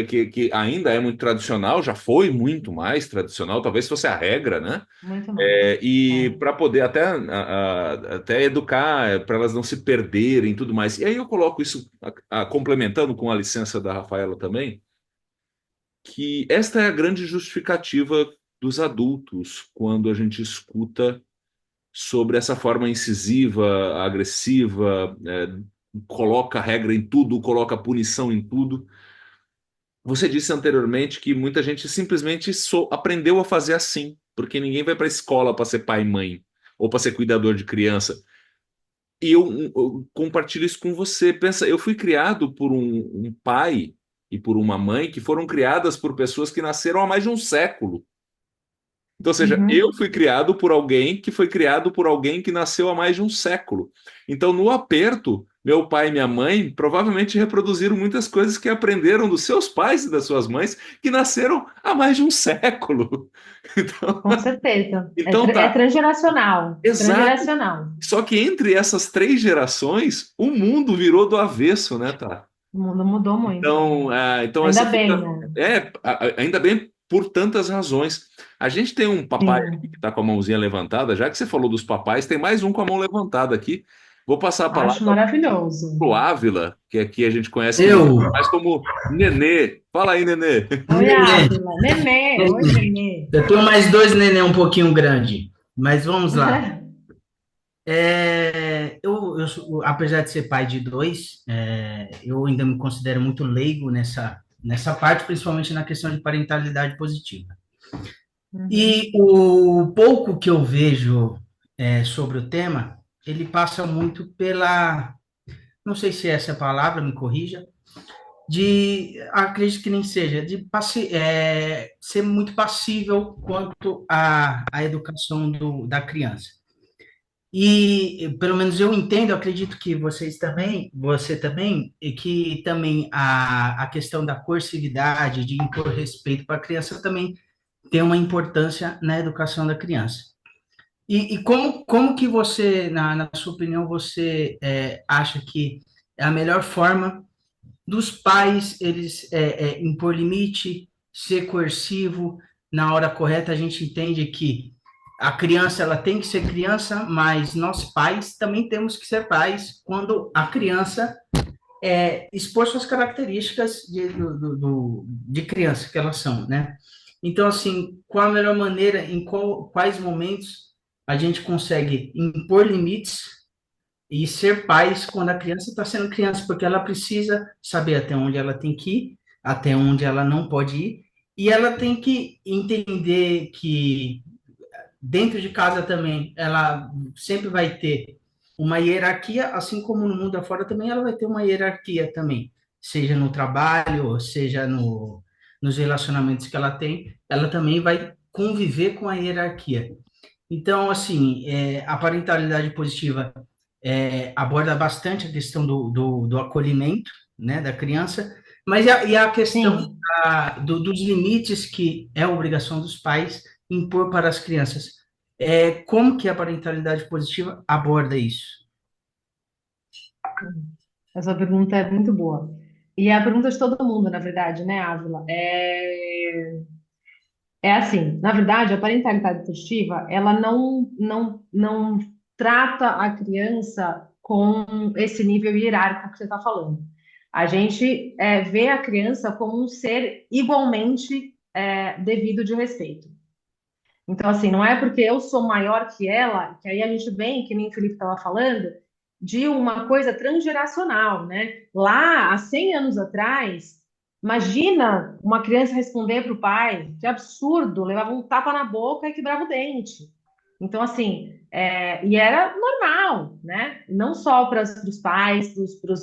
que ainda é muito tradicional, já foi muito mais tradicional, talvez fosse a regra, né? Muito mais. E É. para poder até educar, para elas não se perderem e tudo mais. E aí eu coloco isso, complementando com a licença da Rafaela também, que esta é a grande justificativa dos adultos quando a gente escuta sobre essa forma incisiva, agressiva, coloca regra em tudo, coloca punição em tudo. Você disse anteriormente que muita gente simplesmente aprendeu a fazer assim, porque ninguém vai para a escola para ser pai e mãe ou para ser cuidador de criança. E eu compartilho isso com você. Pensa, eu fui criado por um pai e por uma mãe que foram criadas por pessoas que nasceram há mais de um século. Então, ou seja, eu Uhum. fui criado por alguém que foi criado por alguém que nasceu há mais de um século. Então, no aperto, meu pai e minha mãe provavelmente reproduziram muitas coisas que aprenderam dos seus pais e das suas mães que nasceram há mais de um século. Então, Com certeza. então É tá, transgeracional. exato. Transgeracional. Só que entre essas 3 gerações, o mundo virou do avesso, né, tá? O mundo mudou muito. Então Ainda essa bem, fica. né? Ainda bem por tantas razões. A gente tem um papai aqui que Sim. está com a mãozinha levantada. Já que você falou dos papais, tem mais um com a mão levantada aqui. Vou passar a Acho palavra maravilhoso. pro Ávila, que aqui a gente conhece Eu, mais como Nenê. Fala aí, Nenê. Oi, nenê, Ávila. Nenê. Oi, Nenê. eu tenho mais dois nenê um pouquinho grande, mas vamos lá. Apesar de ser pai de dois, eu ainda me considero muito leigo nessa parte, principalmente na questão de parentalidade positiva. Uhum. E o pouco que eu vejo sobre o tema, ele passa muito pela, não sei se essa é a palavra, me corrija, acredito que nem seja, ser muito passível quanto à educação da criança. E, pelo menos eu entendo, acredito que você também, e que também a questão da coercividade, de impor respeito para a criança também tem uma importância na educação da criança. E como que você, na sua opinião, você acha que é a melhor forma dos pais eles impor limite, ser coercivo na hora correta? A gente entende que a criança ela tem que ser criança, mas nós pais também temos que ser pais quando a criança expor suas características de criança que elas são, né? Então, assim, qual a melhor maneira, quais momentos a gente consegue impor limites e ser pais quando a criança está sendo criança, porque ela precisa saber até onde ela tem que ir, até onde ela não pode ir, e ela tem que entender que dentro de casa também ela sempre vai ter uma hierarquia, assim como no mundo afora também ela vai ter uma hierarquia também, seja no trabalho, seja nos relacionamentos que ela tem, ela também vai conviver com a hierarquia. Então, assim, a parentalidade positiva aborda bastante a questão do acolhimento, né, da criança, mas e a questão Sim. dos limites que é obrigação dos pais impor para as crianças. Como que a parentalidade positiva aborda isso? Essa pergunta é muito boa. E é a pergunta de todo mundo, na verdade, né, Ávila? É assim, na verdade, a parentalidade positiva, ela não trata a criança com esse nível hierárquico que você está falando. A gente vê a criança como um ser igualmente devido de respeito. Então, assim, não é porque eu sou maior que ela, que aí a gente vem, que nem o Felipe estava falando, de uma coisa transgeracional, né? Lá, há 100 anos atrás, imagina uma criança responder para o pai, que absurdo, levava um tapa na boca e quebrava o dente. Então, assim, e era normal, né? Não só para os pais,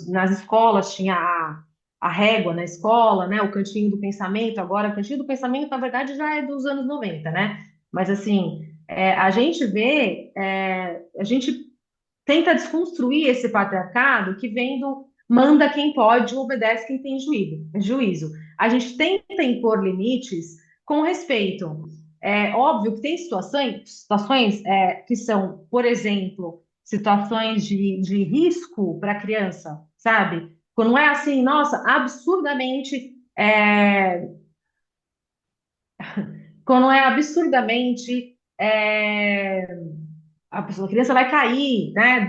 nas escolas tinha a régua na escola, né? O cantinho do pensamento, agora o cantinho do pensamento, na verdade, já é dos anos 90, né? Mas assim, a gente vê, a gente tenta desconstruir esse patriarcado que vem do manda quem pode, obedece quem tem juízo. A gente tenta impor limites com respeito. É óbvio que tem situações que são, por exemplo, situações de risco para a criança, sabe? Quando não é assim, nossa, absurdamente quando é absurdamente a criança vai cair, né,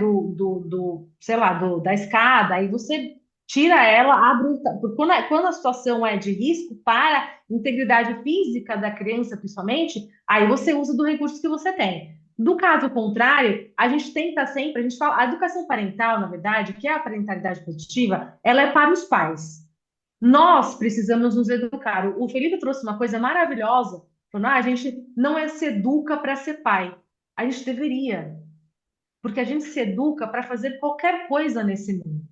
sei lá, da escada, aí você tira ela, abre, porque quando a situação é de risco para a integridade física da criança, principalmente, aí você usa do recurso que você tem. Do caso contrário, a gente tenta sempre, a gente fala, a educação parental, na verdade, que é a parentalidade positiva, ela é para os pais. Nós precisamos nos educar. O Felipe trouxe uma coisa maravilhosa, falando, a gente não se educa para ser pai. A gente deveria, porque a gente se educa para fazer qualquer coisa nesse mundo.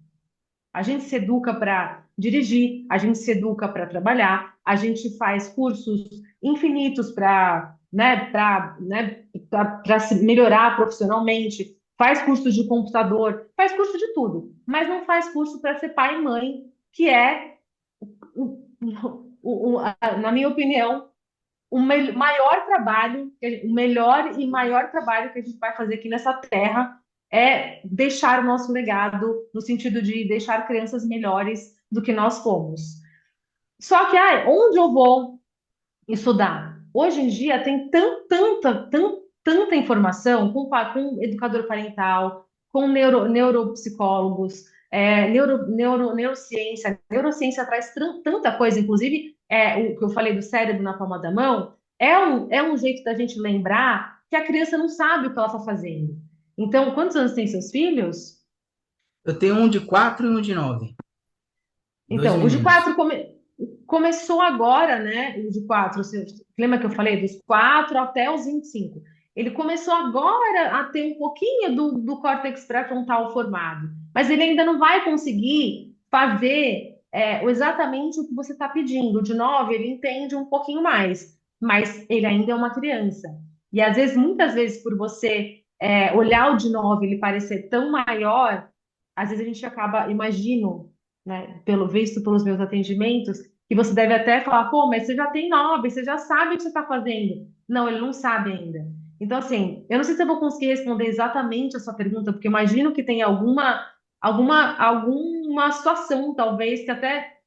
A gente se educa para dirigir, a gente se educa para trabalhar, a gente faz cursos infinitos para se melhorar profissionalmente, faz cursos de computador, faz curso de tudo, mas não faz curso para ser pai e mãe, que é, na minha opinião, maior trabalho, o melhor e maior trabalho que a gente vai fazer aqui nessa terra é deixar o nosso legado no sentido de deixar crianças melhores do que nós fomos. Só que, onde eu vou estudar? Hoje em dia tem tanta informação com educador parental, com neuropsicólogos, neurociência. Neurociência traz tanta coisa, inclusive o que eu falei do cérebro na palma da mão, é um jeito da gente lembrar que a criança não sabe o que ela está fazendo. Então, quantos anos tem seus filhos? Eu tenho um de 4 e um de 9. Dois Então, os de meninos. quatro começou agora, né? O de 4, lembra que eu falei dos 4 até os 25? Ele começou agora a ter um pouquinho do córtex pré-frontal formado, mas ele ainda não vai conseguir fazer exatamente o que você está pedindo. O de 9, ele entende um pouquinho mais, mas ele ainda é uma criança. E às vezes, muitas vezes, por você olhar o de 9 ele parecer tão maior, às vezes a gente acaba, imagino, né, pelo visto pelos meus atendimentos, que você deve até falar, pô, mas você já tem 9, você já sabe o que você está fazendo. Não, ele não sabe ainda. Então, assim, eu não sei se eu vou conseguir responder exatamente a sua pergunta, porque eu imagino que tem alguma situação, talvez, que até,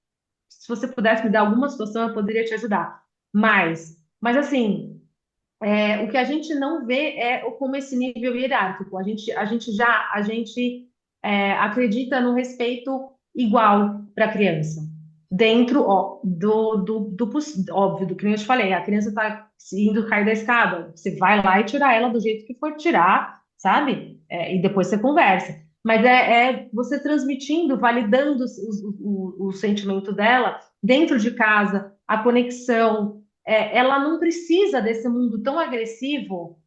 se você pudesse me dar alguma situação, eu poderia te ajudar. Mas assim, o que a gente não vê é como esse nível hierárquico. A gente acredita no respeito igual para a criança. Dentro, ó, óbvio, do que eu te falei, a criança está indo cair da escada, você vai lá e tira ela do jeito que for tirar, sabe? E depois você conversa. Mas é você transmitindo, validando o sentimento dela dentro de casa, a conexão. Ela não precisa desse mundo tão agressivo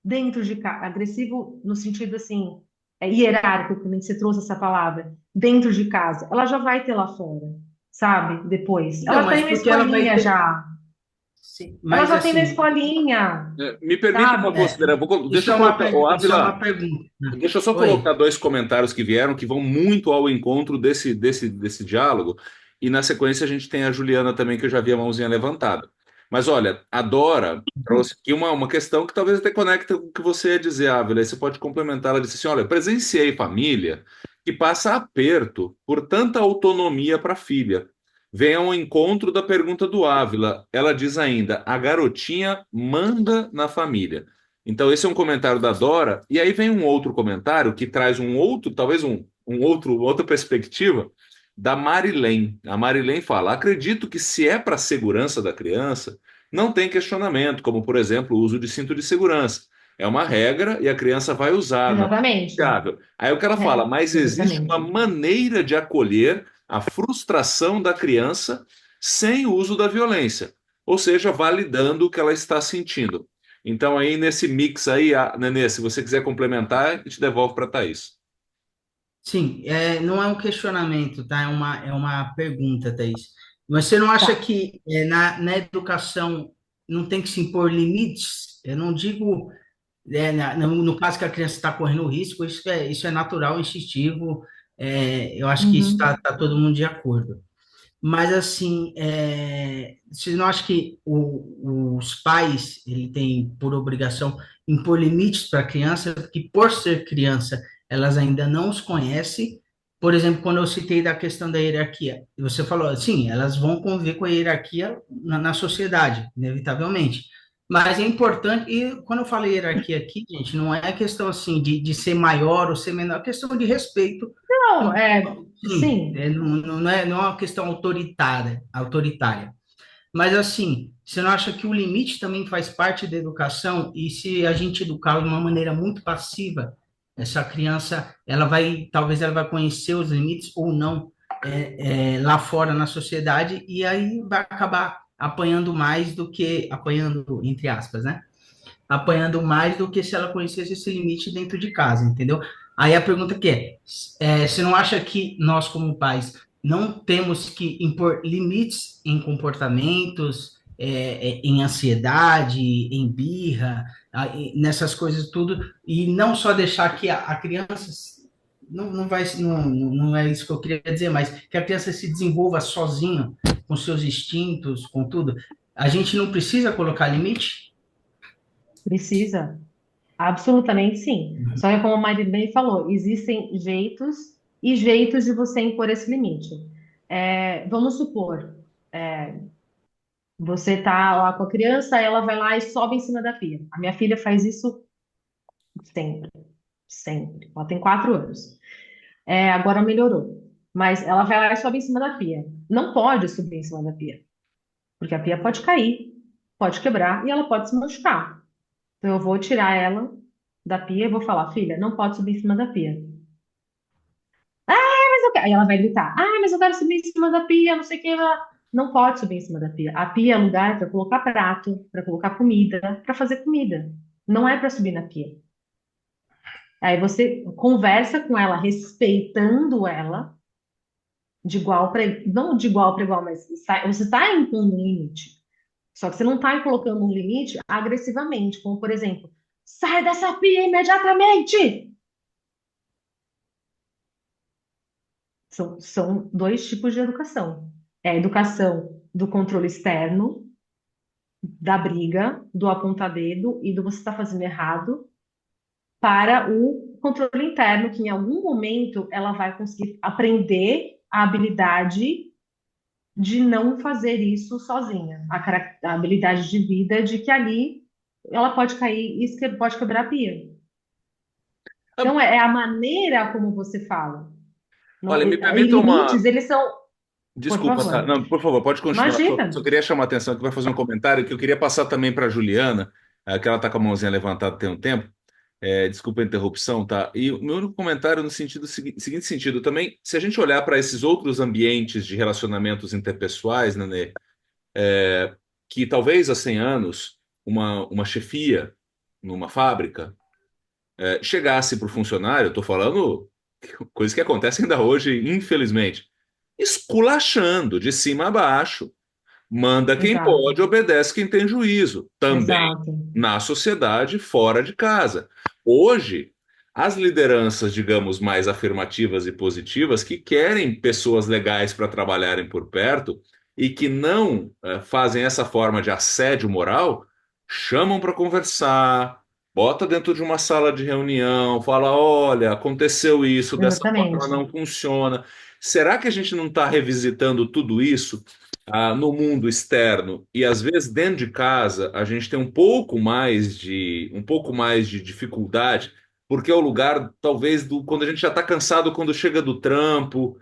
dentro de casa, agressivo no sentido assim, hierárquico, que nem você trouxe essa palavra, dentro de casa. Ela já vai ter lá fora, sabe? Depois. Então, Ela mas tem na porque ela vai escolinha ter. já. Sim, Ela mas já tem na assim, escolinha, Me permita uma sabe? consideração. Deixa isso é eu colocar. Ô, isso é Ávila, uma pergunta, né? deixa eu só colocar Oi. dois comentários que vieram que vão muito ao encontro desse diálogo. E na sequência a gente tem a Juliana também, que eu já vi a mãozinha levantada. Mas olha, a Dora trouxe aqui uma questão que talvez até conecte com o que você ia dizer, Ávila. Aí você pode complementar. Ela disse assim: olha, presenciei família que passa aperto por tanta autonomia para a filha. Vem ao encontro da pergunta do Ávila. Ela diz ainda: a garotinha manda na família. Então, esse é um comentário da Dora, e aí vem um outro comentário que traz um outro, talvez outra perspectiva da Marilene. A Marilene fala: acredito que se é para a segurança da criança, não tem questionamento, como, por exemplo, o uso de cinto de segurança. É uma regra e a criança vai usar, não é Exatamente. negociável. Aí o que ela fala, mas existe uma Exatamente. maneira de acolher a frustração da criança sem o uso da violência, ou seja, validando o que ela está sentindo. Então, aí nesse mix aí, Nenê, se você quiser complementar, eu te devolvo para a Thaís. Sim, não é um questionamento, tá? É uma pergunta, Thaís. Mas você não acha Tá. que na educação não tem que se impor limites? Eu não digo, no caso que a criança está correndo risco, isso é natural, instintivo, eu acho que isso está Uhum. tá todo mundo de acordo. Mas, assim, você não acha que os pais, ele tem por obrigação impor limites para a criança, porque por ser criança, elas ainda não os conhecem. Por exemplo, quando eu citei da questão da hierarquia, você falou, sim, elas vão conviver com a hierarquia na sociedade, inevitavelmente. Mas é importante, e quando eu falo hierarquia aqui, gente, não é questão assim de ser maior ou ser menor, é questão de respeito. Não, Sim, sim, não é uma questão autoritária. Mas assim, você não acha que o limite também faz parte da educação? E se a gente educar de uma maneira muito passiva, essa criança, talvez ela vai conhecer os limites ou não lá fora na sociedade e aí vai acabar apanhando, entre aspas, né? Apanhando mais do que se ela conhecesse esse limite dentro de casa, entendeu? Aí a pergunta que você não acha que nós, como pais, não temos que impor limites em comportamentos, em ansiedade, em birra, nessas coisas tudo, e não só deixar que a criança não é isso que eu queria dizer, mas que a criança se desenvolva sozinho, com seus instintos, com tudo. A gente não precisa colocar limite? precisa. Absolutamente sim. Só que como a Marilene falou, existem jeitos e jeitos de você impor esse limite. Vamos supor, você tá lá com a criança, ela vai lá e sobe em cima da pia. A minha filha faz isso sempre, sempre. Ela tem 4 anos. Agora melhorou. Mas ela vai lá e sobe em cima da pia. Não pode subir em cima da pia, porque a pia pode cair, pode quebrar e ela pode se machucar. Então eu vou tirar ela da pia e vou falar, filha, não pode subir em cima da pia. Aí ela vai gritar, mas eu quero subir em cima da pia, não sei o que lá. Não pode subir em cima da pia. A pia é lugar para colocar prato, para colocar comida, para fazer comida. Não é para subir na pia. Aí você conversa com ela, respeitando ela, de igual para não de igual para igual, mas você está impondo um limite. Só que você não está colocando um limite agressivamente, como por exemplo, sai dessa pia imediatamente! São dois tipos de educação. É a educação do controle externo, da briga, do aponta-dedo e do você está fazendo errado, para o controle interno, que em algum momento ela vai conseguir aprender a habilidade de não fazer isso sozinha, a habilidade de vida de que ali ela pode cair e pode quebrar a pia. Então é a maneira como você fala. Olha, me E permita uma. limites, eles são, por Desculpa, tá? favor, Não, por favor, pode continuar. Só imagina. queria chamar a atenção aqui para fazer um comentário que eu queria passar também para a Juliana, que ela está com a mãozinha levantada tem um tempo. Desculpa a interrupção, tá? E o meu único comentário no sentido seguinte sentido também, se a gente olhar para esses outros ambientes de relacionamentos interpessoais, né, que talvez há 100 anos uma chefia numa fábrica chegasse para o funcionário, estou falando coisas que acontecem ainda hoje, infelizmente, esculachando de cima a baixo. Manda quem Exato, pode, obedece quem tem juízo. Também exato. na sociedade, fora de casa. Hoje, as lideranças, digamos, mais afirmativas e positivas, que querem pessoas legais para trabalharem por perto e que não fazem essa forma de assédio moral, chamam para conversar, bota dentro de uma sala de reunião, fala: olha, aconteceu isso, dessa forma Exatamente. não funciona. Será que a gente não está revisitando tudo isso? No mundo externo e às vezes dentro de casa a gente tem um pouco mais de dificuldade porque é o lugar talvez do quando a gente já está cansado quando chega do trampo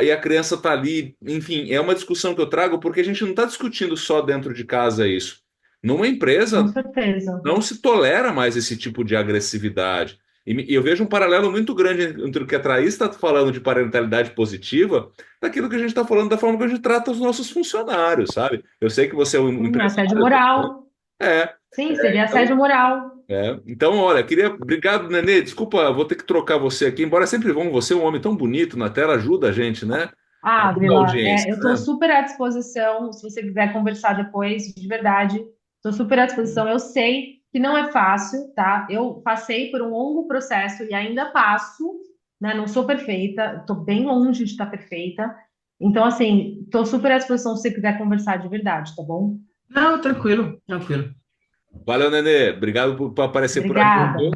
e a criança está ali, enfim, é uma discussão que eu trago porque a gente não está discutindo só dentro de casa isso. Numa Com empresa certeza. não se tolera mais esse tipo de agressividade. E eu vejo um paralelo muito grande entre o que a Thaís está falando de parentalidade positiva, daquilo que a gente está falando da forma que a gente trata os nossos funcionários, sabe? Eu sei que você é um Assédio empresário. moral. É, Sim, seria assédio então, moral. então, olha, queria. Obrigado, Nenê. Desculpa, vou ter que trocar você aqui, embora é sempre bom, você é um homem tão bonito na tela, ajuda a gente, né? Ajuda a Vila, audiência, eu estou né? super à disposição, se você quiser conversar depois, de verdade, estou super à disposição. Eu sei que não é fácil, tá? Eu passei por um longo processo e ainda passo, né? Não sou perfeita, estou bem longe de estar perfeita. Então, assim, estou super à disposição se você quiser conversar de verdade, tá bom? Não, tranquilo, tranquilo. Valeu, Nenê. Obrigado por aparecer por aqui, Obrigada. viu?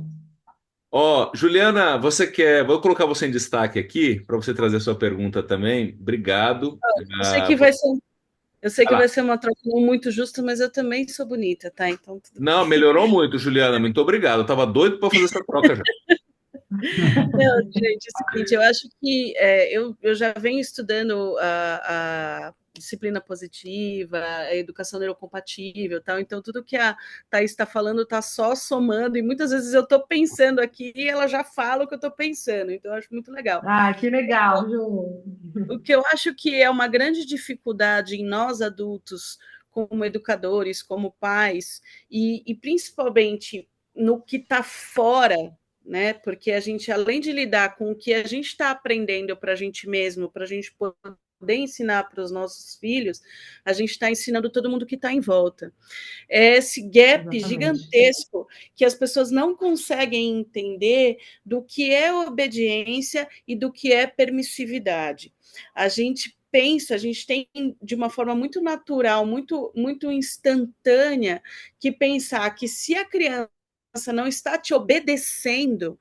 Ó, Juliana, você quer. Vou colocar você em destaque aqui para você trazer sua pergunta também. Obrigado. Eu sei Ah, que vai ser, eu sei vai que vai lá. ser uma troca não muito justa, mas eu também sou bonita, tá? Então tudo Não, bem. melhorou muito, Juliana. Muito obrigado. Eu tava doido para fazer essa troca já. Não, gente, é o seguinte, eu acho que eu já venho estudando a disciplina positiva, a educação neurocompatível, tal, então tudo que a Thaís está falando está só somando, e muitas vezes eu estou pensando aqui e ela já fala o que eu estou pensando, então eu acho muito legal. Que legal, Ju. O que eu acho que é uma grande dificuldade em nós adultos, como educadores, como pais, e principalmente no que está fora, né? Porque a gente, além de lidar com o que a gente está aprendendo para a gente mesmo, para a gente poder ensinar para os nossos filhos, a gente está ensinando todo mundo que está em volta. É esse gap Exatamente. gigantesco que as pessoas não conseguem entender do que é obediência e do que é permissividade. A gente pensa, a gente tem de uma forma muito natural, muito instantânea, que pensar que se a criança não está te obedecendo,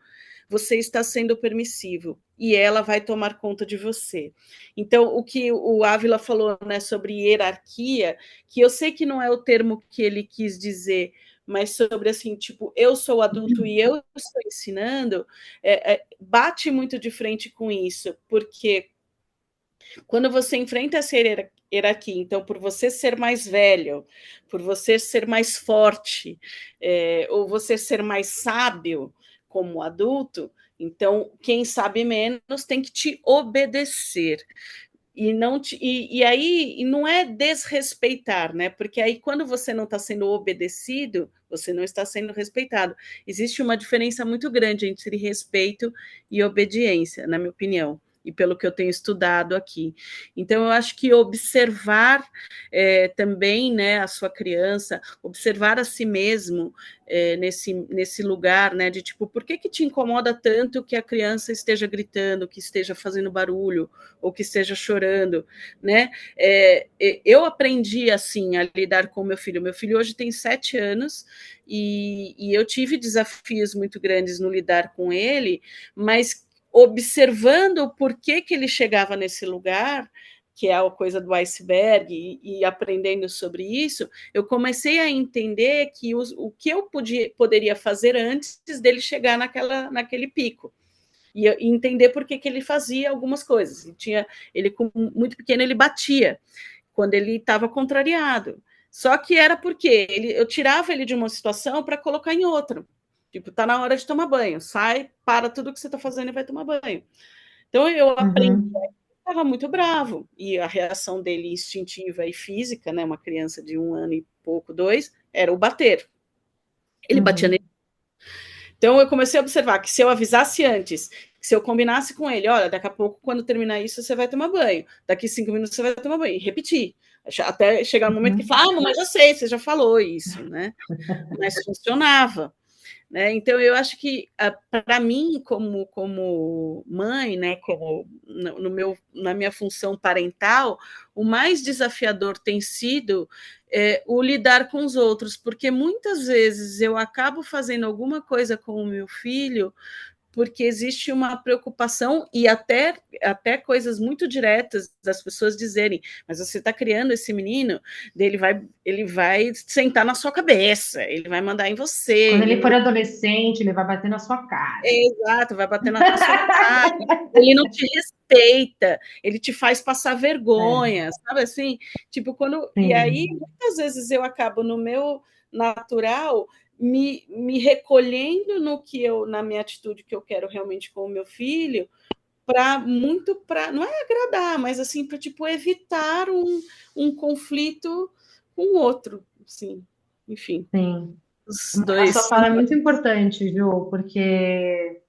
você está sendo permissivo e ela vai tomar conta de você. Então, o que o Ávila falou, né, sobre hierarquia, que eu sei que não é o termo que ele quis dizer, mas sobre assim, tipo, eu sou adulto e eu estou ensinando, bate muito de frente com isso, porque quando você enfrenta essa hierarquia, então, por você ser mais velho, por você ser mais forte, ou você ser mais sábio, como adulto, então quem sabe menos tem que te obedecer. E não é desrespeitar, né? Porque aí, quando você não está sendo obedecido, você não está sendo respeitado. Existe uma diferença muito grande entre respeito e obediência, na minha opinião, e pelo que eu tenho estudado aqui. Então, eu acho que observar também, né, a sua criança, observar a si mesmo nesse lugar, né, de tipo, por que te incomoda tanto que a criança esteja gritando, que esteja fazendo barulho, ou que esteja chorando, né? Eu aprendi assim a lidar com o meu filho. Meu filho hoje tem 7 anos e eu tive desafios muito grandes no lidar com ele, mas observando o porquê que ele chegava nesse lugar, que é a coisa do iceberg, e aprendendo sobre isso, eu comecei a entender que o que eu poderia fazer antes dele chegar naquele pico e entender por que ele fazia algumas coisas. Ele muito pequeno, ele batia quando ele estava contrariado. Só que era porque eu tirava ele de uma situação para colocar em outra. Tipo, tá na hora de tomar banho, sai, para tudo que você está fazendo e vai tomar banho. Então eu aprendi, estava muito bravo, e a reação dele instintiva e física, né, uma criança de 1 ano e pouco, 2, era o bater. Ele batia nele. Então eu comecei a observar que se eu avisasse antes, se eu combinasse com ele, olha, daqui a pouco, quando terminar isso, você vai tomar banho, daqui 5 minutos você vai tomar banho, e repetir, até chegar no momento que fala, mas já sei, você já falou isso, né? Mas funcionava. Né? Então, eu acho que, para mim, como mãe, né, na minha função parental, o mais desafiador tem sido o lidar com os outros, porque muitas vezes eu acabo fazendo alguma coisa com o meu filho porque existe uma preocupação e até coisas muito diretas das pessoas dizerem, mas você está criando esse menino, ele vai sentar na sua cabeça, ele vai mandar em você. Quando ele for adolescente, ele vai bater na sua cara. Exato, vai bater na sua cara. Ele não te respeita, ele te faz passar vergonha, sabe assim? Tipo, E aí, muitas vezes eu acabo no meu natural me recolhendo na minha atitude que eu quero realmente com o meu filho, para não é agradar, mas assim, para tipo, evitar um conflito com o outro, assim, enfim. Sim. Os A dois. sua fala é muito importante, Ju, porque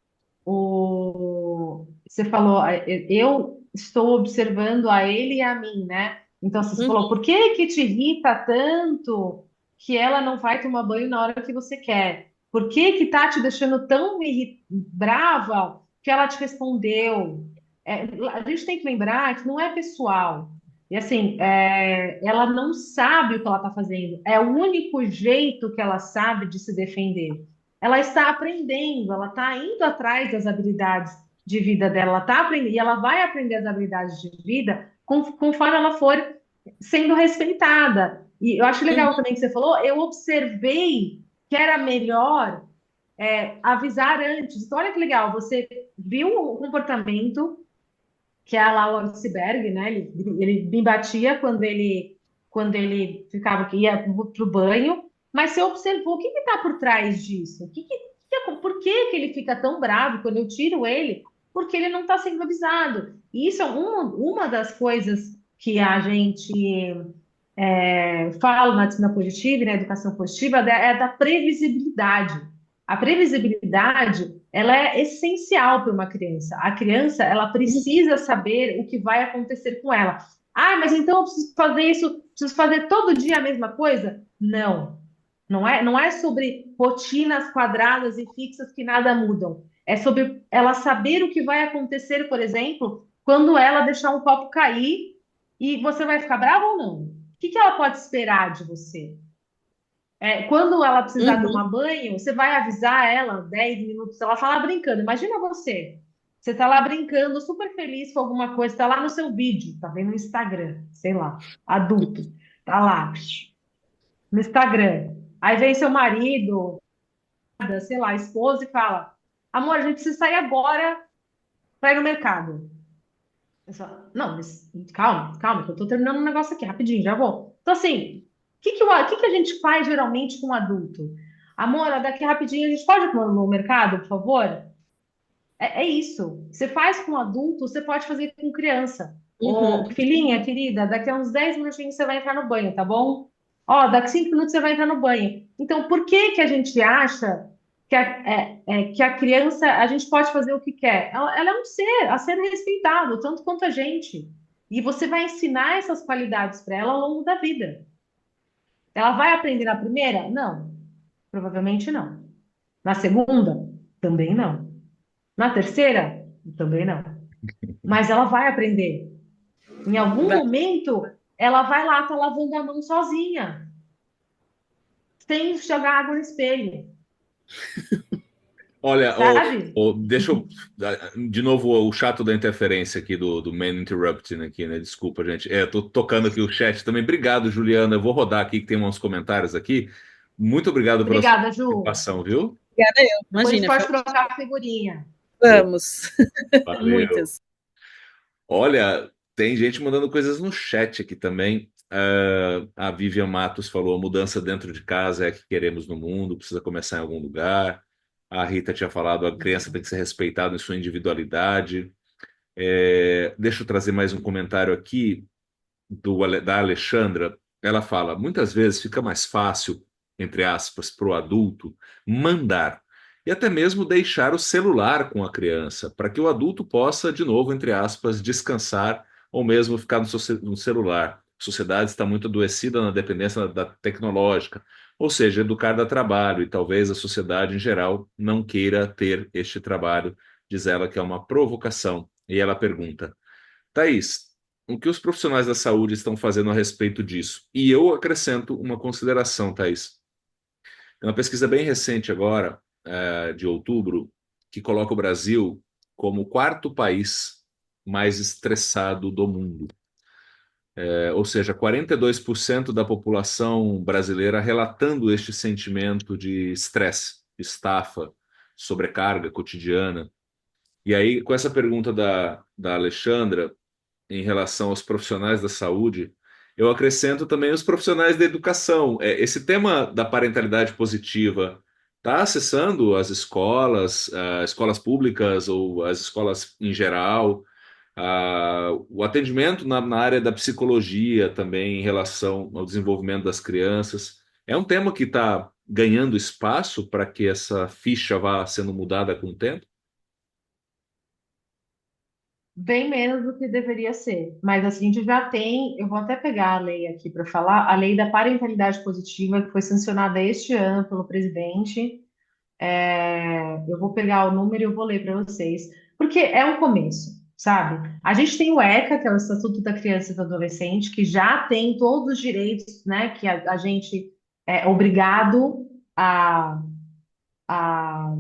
você falou, eu estou observando a ele e a mim, né? Então, você falou, por que te irrita tanto que ela não vai tomar banho na hora que você quer? Por que tá te deixando tão brava que ela te respondeu? A gente tem que lembrar que não é pessoal. E assim, ela não sabe o que ela está fazendo. É o único jeito que ela sabe de se defender. Ela está aprendendo, ela está indo atrás das habilidades de vida dela, ela está aprendendo, e ela vai aprender as habilidades de vida conforme ela for sendo respeitada. E eu acho legal também que você falou, eu observei que era melhor avisar antes. Então, olha que legal, você viu o comportamento que é lá o iceberg, né? Ele me batia quando ele ia para o banho, mas você observou o que está por trás disso? Por que ele fica tão bravo quando eu tiro ele? Porque ele não está sendo avisado. E isso é uma das coisas que a gente fala na disciplina positiva e na educação positiva, é da previsibilidade. A previsibilidade, ela é essencial para uma criança. A criança, ela precisa saber o que vai acontecer com ela. Ah, mas então eu preciso fazer isso, preciso fazer todo dia a mesma coisa? Não. Não é sobre rotinas quadradas e fixas que nada mudam. É sobre ela saber o que vai acontecer, por exemplo, quando ela deixar um copo cair e você vai ficar brava ou não? O que ela pode esperar de você? Quando ela precisar tomar banho, você vai avisar ela 10 minutos, ela está lá brincando. Imagina você. Você está lá brincando, super feliz com alguma coisa, está lá no seu vídeo, está vendo no Instagram, sei lá, adulto, está lá no Instagram. Aí vem seu marido, sei lá, esposa, e fala: Amor, a gente precisa sair agora para ir no mercado. Eu falo, não, mas calma, que eu tô terminando um negócio aqui, rapidinho, já vou. Então, assim, o que a gente faz geralmente com um adulto? Amor, daqui rapidinho a gente pode ir no mercado, por favor? É isso. Você faz com adulto, você pode fazer com criança. Ô, Uhum. filhinha, querida, daqui a uns 10 minutinhos você vai entrar no banho, tá bom? Ó, daqui 5 minutos você vai entrar no banho. Então, por que que a gente acha que a criança, a gente pode fazer o que quer? Ela é um ser a ser respeitado, tanto quanto a gente. E você vai ensinar essas qualidades para ela ao longo da vida. Ela vai aprender na primeira? Não, provavelmente não. Na segunda? Também não. Na terceira? Também não. Mas ela vai aprender. Em algum Vai. momento, ela vai lá, tá lavando a mão sozinha, sem jogar água no espelho, Olha, sabe? deixa eu. De novo, o chato da interferência aqui do Man Interrupting aqui, né? Desculpa, gente. Tô tocando aqui o chat também. Obrigado, Juliana. Eu vou rodar aqui, que tem uns comentários aqui. Muito obrigado pela sua Obrigada, Ju. participação, viu? Obrigada eu. Depois a gente Imagina, pode trocar a figurinha. vamos. Valeu. Muitas. Olha, tem gente mandando coisas no chat aqui também. A Vivian Matos falou: a mudança dentro de casa é a que queremos no mundo, precisa começar em algum lugar. A Rita tinha falado: a criança tem que ser respeitada em sua individualidade. Deixa eu trazer mais um comentário aqui da Alexandra. Ela fala: muitas vezes fica mais fácil, entre aspas, para o adulto mandar e até mesmo deixar o celular com a criança, para que o adulto possa, de novo, entre aspas, descansar ou mesmo ficar no celular. A sociedade está muito adoecida na dependência da tecnológica, ou seja, educar dá trabalho e talvez a sociedade em geral não queira ter este trabalho. Diz ela que é uma provocação. E ela pergunta: Thaís, o que os profissionais da saúde estão fazendo a respeito disso? E eu acrescento uma consideração, Thaís. Tem uma pesquisa bem recente agora, de outubro, que coloca o Brasil como o quarto país mais estressado do mundo. Ou seja, 42% da população brasileira relatando este sentimento de estresse, estafa, sobrecarga cotidiana. E aí, com essa pergunta da Alexandra, em relação aos profissionais da saúde, eu acrescento também os profissionais da educação. Esse tema da parentalidade positiva está acessando as escolas, escolas públicas ou as escolas em geral, o atendimento na área da psicologia também em relação ao desenvolvimento das crianças. É um tema que está ganhando espaço para que essa ficha vá sendo mudada com o tempo? Bem menos do que deveria ser. Mas assim, a gente já tem, eu vou até pegar a lei aqui para falar, a lei da parentalidade positiva, que foi sancionada este ano pelo presidente. Eu vou pegar o número e eu vou ler para vocês, porque é um começo, sabe? A gente tem o ECA, que é o Estatuto da Criança e do Adolescente, que já tem todos os direitos, né, que a gente é obrigado a, a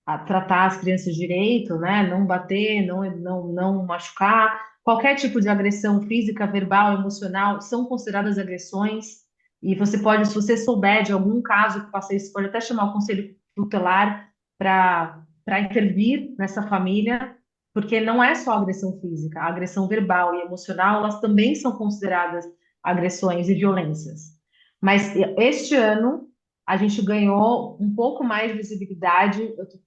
a tratar as crianças direito, né? Não bater, não machucar. Qualquer tipo de agressão física, verbal, emocional são consideradas agressões. E você pode, se você souber de algum caso que faça isso, pode até chamar o conselho tutelar para intervir nessa família, porque não é só agressão física, a agressão verbal e emocional, elas também são consideradas agressões e violências. Mas este ano a gente ganhou um pouco mais de visibilidade. Eu tô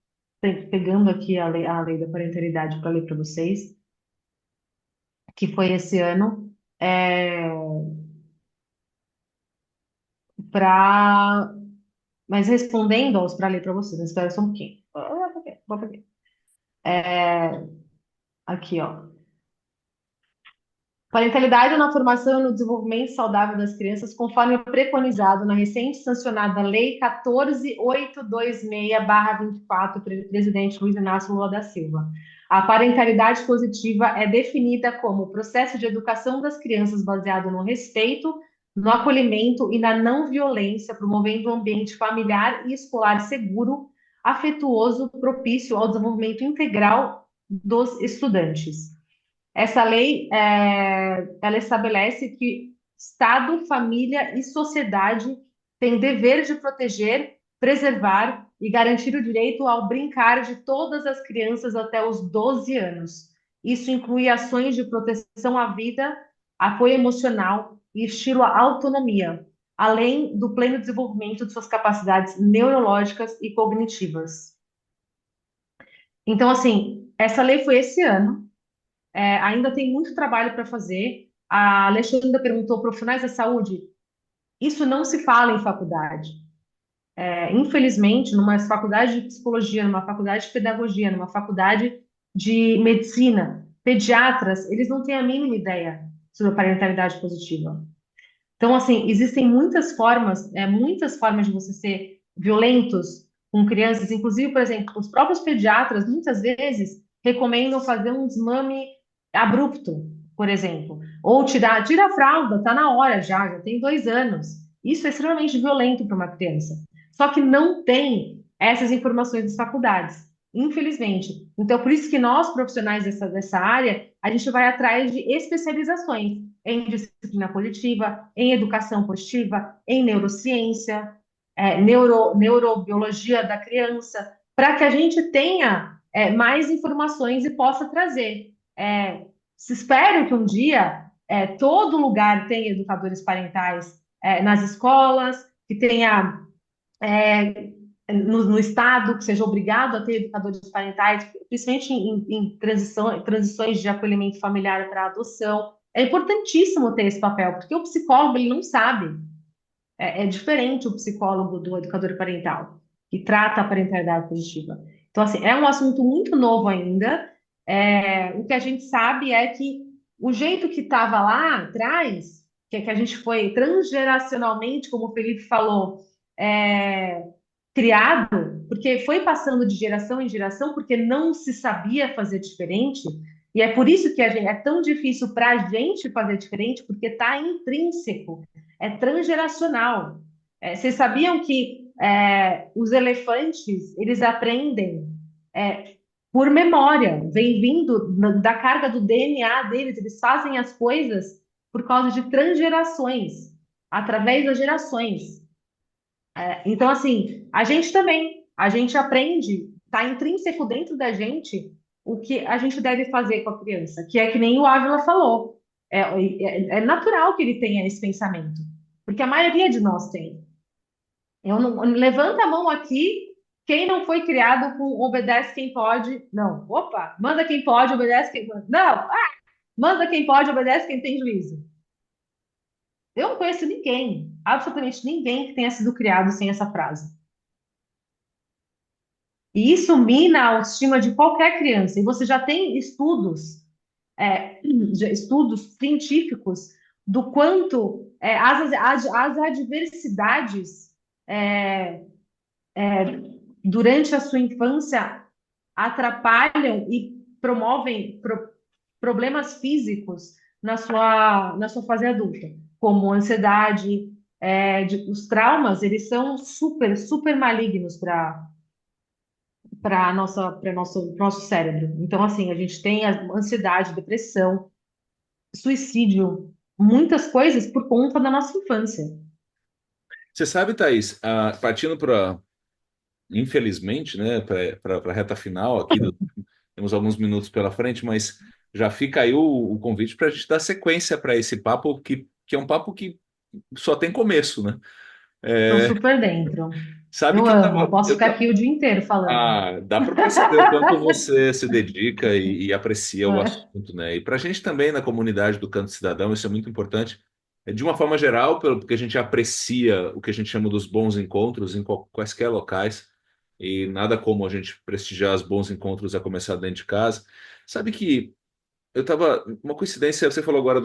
pegando aqui a lei da parentalidade para ler para vocês, que foi esse ano, para. Mas respondendo aos para ler para vocês, espera só um pouquinho. Vou pegar. Aqui, ó. Parentalidade na formação e no desenvolvimento saudável das crianças, conforme preconizado na recente sancionada Lei 14.826/24, presidente Luiz Inácio Lula da Silva. A parentalidade positiva é definida como o processo de educação das crianças baseado no respeito, no acolhimento e na não violência, promovendo um ambiente familiar e escolar seguro, afetuoso, propício ao desenvolvimento integral dos estudantes. Essa lei, ela estabelece que Estado, família e sociedade têm dever de proteger, preservar e garantir o direito ao brincar de todas as crianças até os 12 anos. Isso inclui ações de proteção à vida, apoio emocional e estilo à autonomia, além do pleno desenvolvimento de suas capacidades neurológicas e cognitivas. Então, assim, essa lei foi esse ano, ainda tem muito trabalho para fazer. A Alexandra perguntou, profissionais da saúde, isso não se fala em faculdade. Infelizmente, numa faculdade de psicologia, numa faculdade de pedagogia, numa faculdade de medicina, pediatras, eles não têm a mínima ideia sobre a parentalidade positiva. Então, assim, existem muitas formas de você ser violentos com crianças. Inclusive, por exemplo, os próprios pediatras, muitas vezes, recomendam fazer um desmame abrupto, por exemplo. Ou tira a fralda, tá na hora já tem 2 anos. Isso é extremamente violento para uma criança. Só que não tem essas informações das faculdades, infelizmente. Então, por isso que nós, profissionais dessa área, a gente vai atrás de especializações em disciplina positiva, em educação positiva, em neurociência, neurobiologia da criança, para que a gente tenha mais informações e possa trazer. Espero que um dia todo lugar tenha educadores parentais nas escolas, que tenha no estado que seja obrigado a ter educadores parentais, principalmente em transições de acolhimento familiar para adoção. É importantíssimo ter esse papel, porque o psicólogo ele não sabe. É diferente o psicólogo do educador parental, que trata a parentalidade positiva. Então, assim, é um assunto muito novo ainda. O que a gente sabe é que o jeito que estava lá atrás, que a gente foi transgeracionalmente, como o Felipe falou, criado, porque foi passando de geração em geração, porque não se sabia fazer diferente, e é por isso que é tão difícil para a gente fazer diferente, porque está intrínseco, é transgeracional. Vocês sabiam que os elefantes, eles aprendem por memória, vem vindo da carga do DNA deles, eles fazem as coisas por causa de transgerações, através das gerações. Então, assim, a gente também, a gente aprende, está intrínseco dentro da gente o que a gente deve fazer com a criança, que é que nem o Ávila falou. É natural que ele tenha esse pensamento, porque a maioria de nós tem. Levanta a mão aqui, quem não foi criado com obedece quem pode. Não, opa, manda quem pode, obedece quem pode. Não, manda quem pode, obedece quem tem juízo. Eu não conheço ninguém, absolutamente ninguém que tenha sido criado sem essa frase. E isso mina a autoestima de qualquer criança. E você já tem estudos científicos do quanto as adversidades durante a sua infância atrapalham e promovem problemas físicos na sua fase adulta, como ansiedade, os traumas, eles são super, super malignos para nosso cérebro. Então, assim, a gente tem a ansiedade, depressão, suicídio, muitas coisas por conta da nossa infância. Você sabe, Thaís, partindo para, infelizmente, né, para a reta final aqui, temos alguns minutos pela frente, mas já fica aí o convite para a gente dar sequência para esse papo, que é um papo que só tem começo, né? Estou super dentro. Sabe Eu que amo, eu posso ficar aqui o dia inteiro falando. dá para perceber o quanto você se dedica e aprecia o É, assunto, né? E para a gente também na comunidade do Canto Cidadão, isso é muito importante. De uma forma geral, porque a gente aprecia o que a gente chama dos bons encontros em quaisquer locais, e nada como a gente prestigiar os bons encontros a começar dentro de casa. Sabe que eu estava. Uma coincidência, você falou agora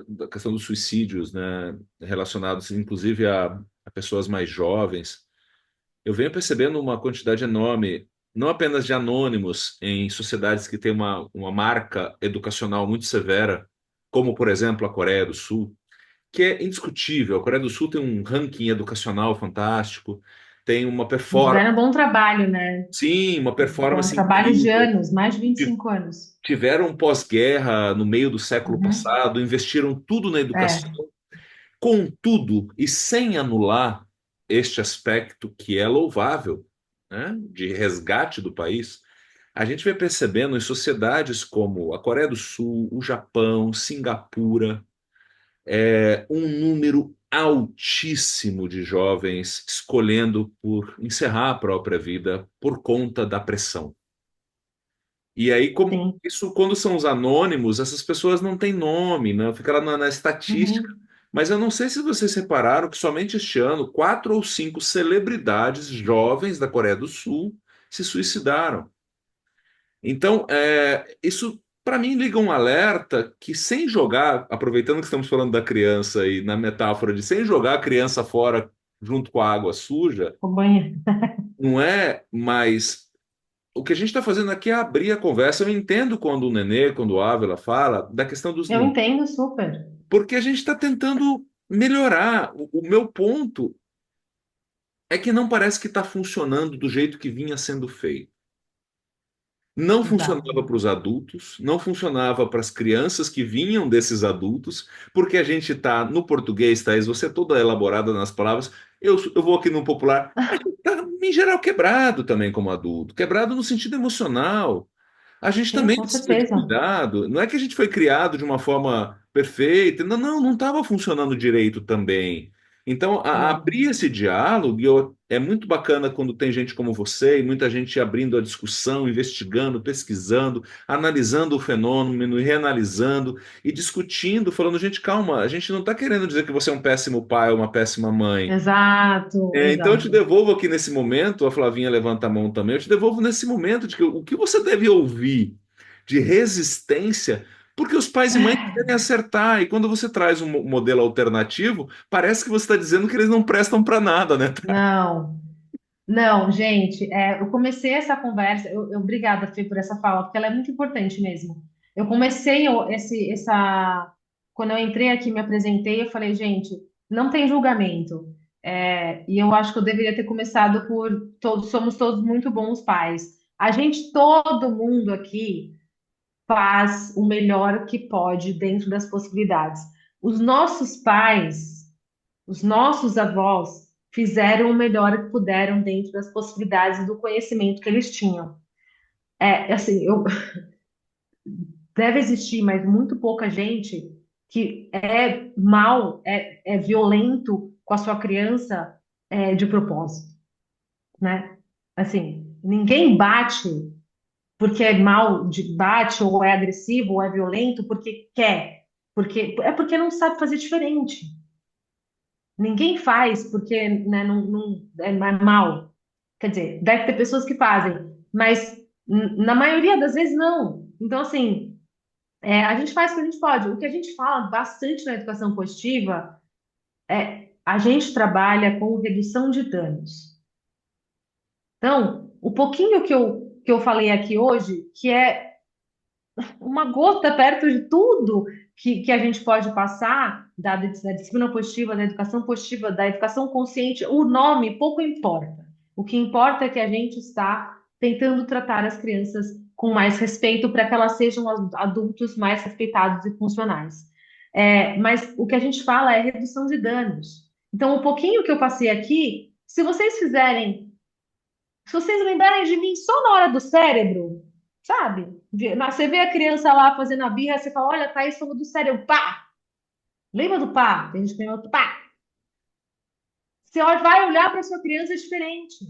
da questão dos suicídios, né? Relacionados inclusive a pessoas mais jovens. Eu venho percebendo uma quantidade enorme, não apenas de anônimos em sociedades que têm uma marca educacional muito severa, como, por exemplo, a Coreia do Sul, que é indiscutível. A Coreia do Sul tem um ranking educacional fantástico, tem uma performance, fizeram um bom trabalho, né? sim, uma Um performance trabalho de incrível. anos, mais de vinte e Ti- cinco anos. Tiveram pós-guerra no meio do século Uhum. passado, investiram tudo na educação. É, Contudo, e sem anular este aspecto que é louvável, né, de resgate do país, a gente vai percebendo em sociedades como a Coreia do Sul, o Japão, Singapura, um número altíssimo de jovens escolhendo por encerrar a própria vida por conta da pressão. E aí, como Sim. isso, quando são os anônimos, essas pessoas não têm nome, né? Fica lá na estatística. Uhum. Mas eu não sei se vocês repararam que somente este ano, 4 ou 5 celebridades jovens da Coreia do Sul se suicidaram. Então, isso para mim liga um alerta que sem jogar, aproveitando que estamos falando da criança e na metáfora de sem jogar a criança fora junto com a água suja, O banheiro. não é mais. O que a gente está fazendo aqui é abrir a conversa. Eu entendo quando o Nenê, quando o Ávila fala da questão dos Eu limites, entendo super. porque a gente está tentando melhorar. O meu ponto é que não parece que está funcionando do jeito que vinha sendo feito. Não Exato. funcionava para os adultos, não funcionava para as crianças que vinham desses adultos, porque a gente está no português, Thaís, você é toda elaborada nas palavras. Eu vou aqui no popular, a gente está, em geral, quebrado também como adulto, quebrado no sentido emocional. A gente Sim, também com precisa de certeza. cuidado. Não é que a gente foi criado de uma forma perfeita. Não, não estava funcionando direito também. Então, Não. abrir esse diálogo, é muito bacana quando tem gente como você e muita gente abrindo a discussão, investigando, pesquisando, analisando o fenômeno e reanalisando e discutindo, falando, gente, calma, a gente não está querendo dizer que você é um péssimo pai ou uma péssima mãe. Exato, Então eu te exato. devolvo aqui nesse momento, a Flavinha levanta a mão também, eu te devolvo nesse momento de que o que você deve ouvir de resistência, porque os pais e mães querem acertar, e quando você traz um modelo alternativo, parece que você está dizendo que eles não prestam para nada, né? Não, não, gente, eu comecei essa conversa, obrigada, Fê, por essa fala, porque ela é muito importante mesmo. Eu comecei quando eu entrei aqui, me apresentei, eu falei, gente, não tem julgamento. E eu acho que eu deveria ter começado por todos, somos todos muito bons pais. A gente, todo mundo aqui faz o melhor que pode dentro das possibilidades. Os nossos pais, os nossos avós fizeram o melhor que puderam dentro das possibilidades do conhecimento que eles tinham. Assim, deve existir, mas muito pouca gente que é mal, é violento com a sua criança de propósito, né? Assim, ninguém bate porque é mal, bate ou é agressivo ou é violento porque quer, porque não sabe fazer diferente. Ninguém faz porque, né, não é mal. Quer dizer, deve ter pessoas que fazem, mas na maioria das vezes não. Então, assim, a gente faz o que a gente pode. O que a gente fala bastante na educação positiva a gente trabalha com redução de danos. Então, o pouquinho que eu falei aqui hoje, que é uma gota perto de tudo que a gente pode passar da disciplina positiva, da educação consciente, o nome pouco importa. O que importa é que a gente está tentando tratar as crianças com mais respeito para que elas sejam adultos mais respeitados e funcionais. Mas o que a gente fala é redução de danos. Então, o pouquinho que eu passei aqui, se vocês lembrarem de mim só na hora do cérebro, sabe? Você vê a criança lá fazendo a birra, você fala, olha, Thaís falou do cérebro, pá! Lembra do pá? Tem gente que lembra do pá. Você vai olhar para sua criança diferente.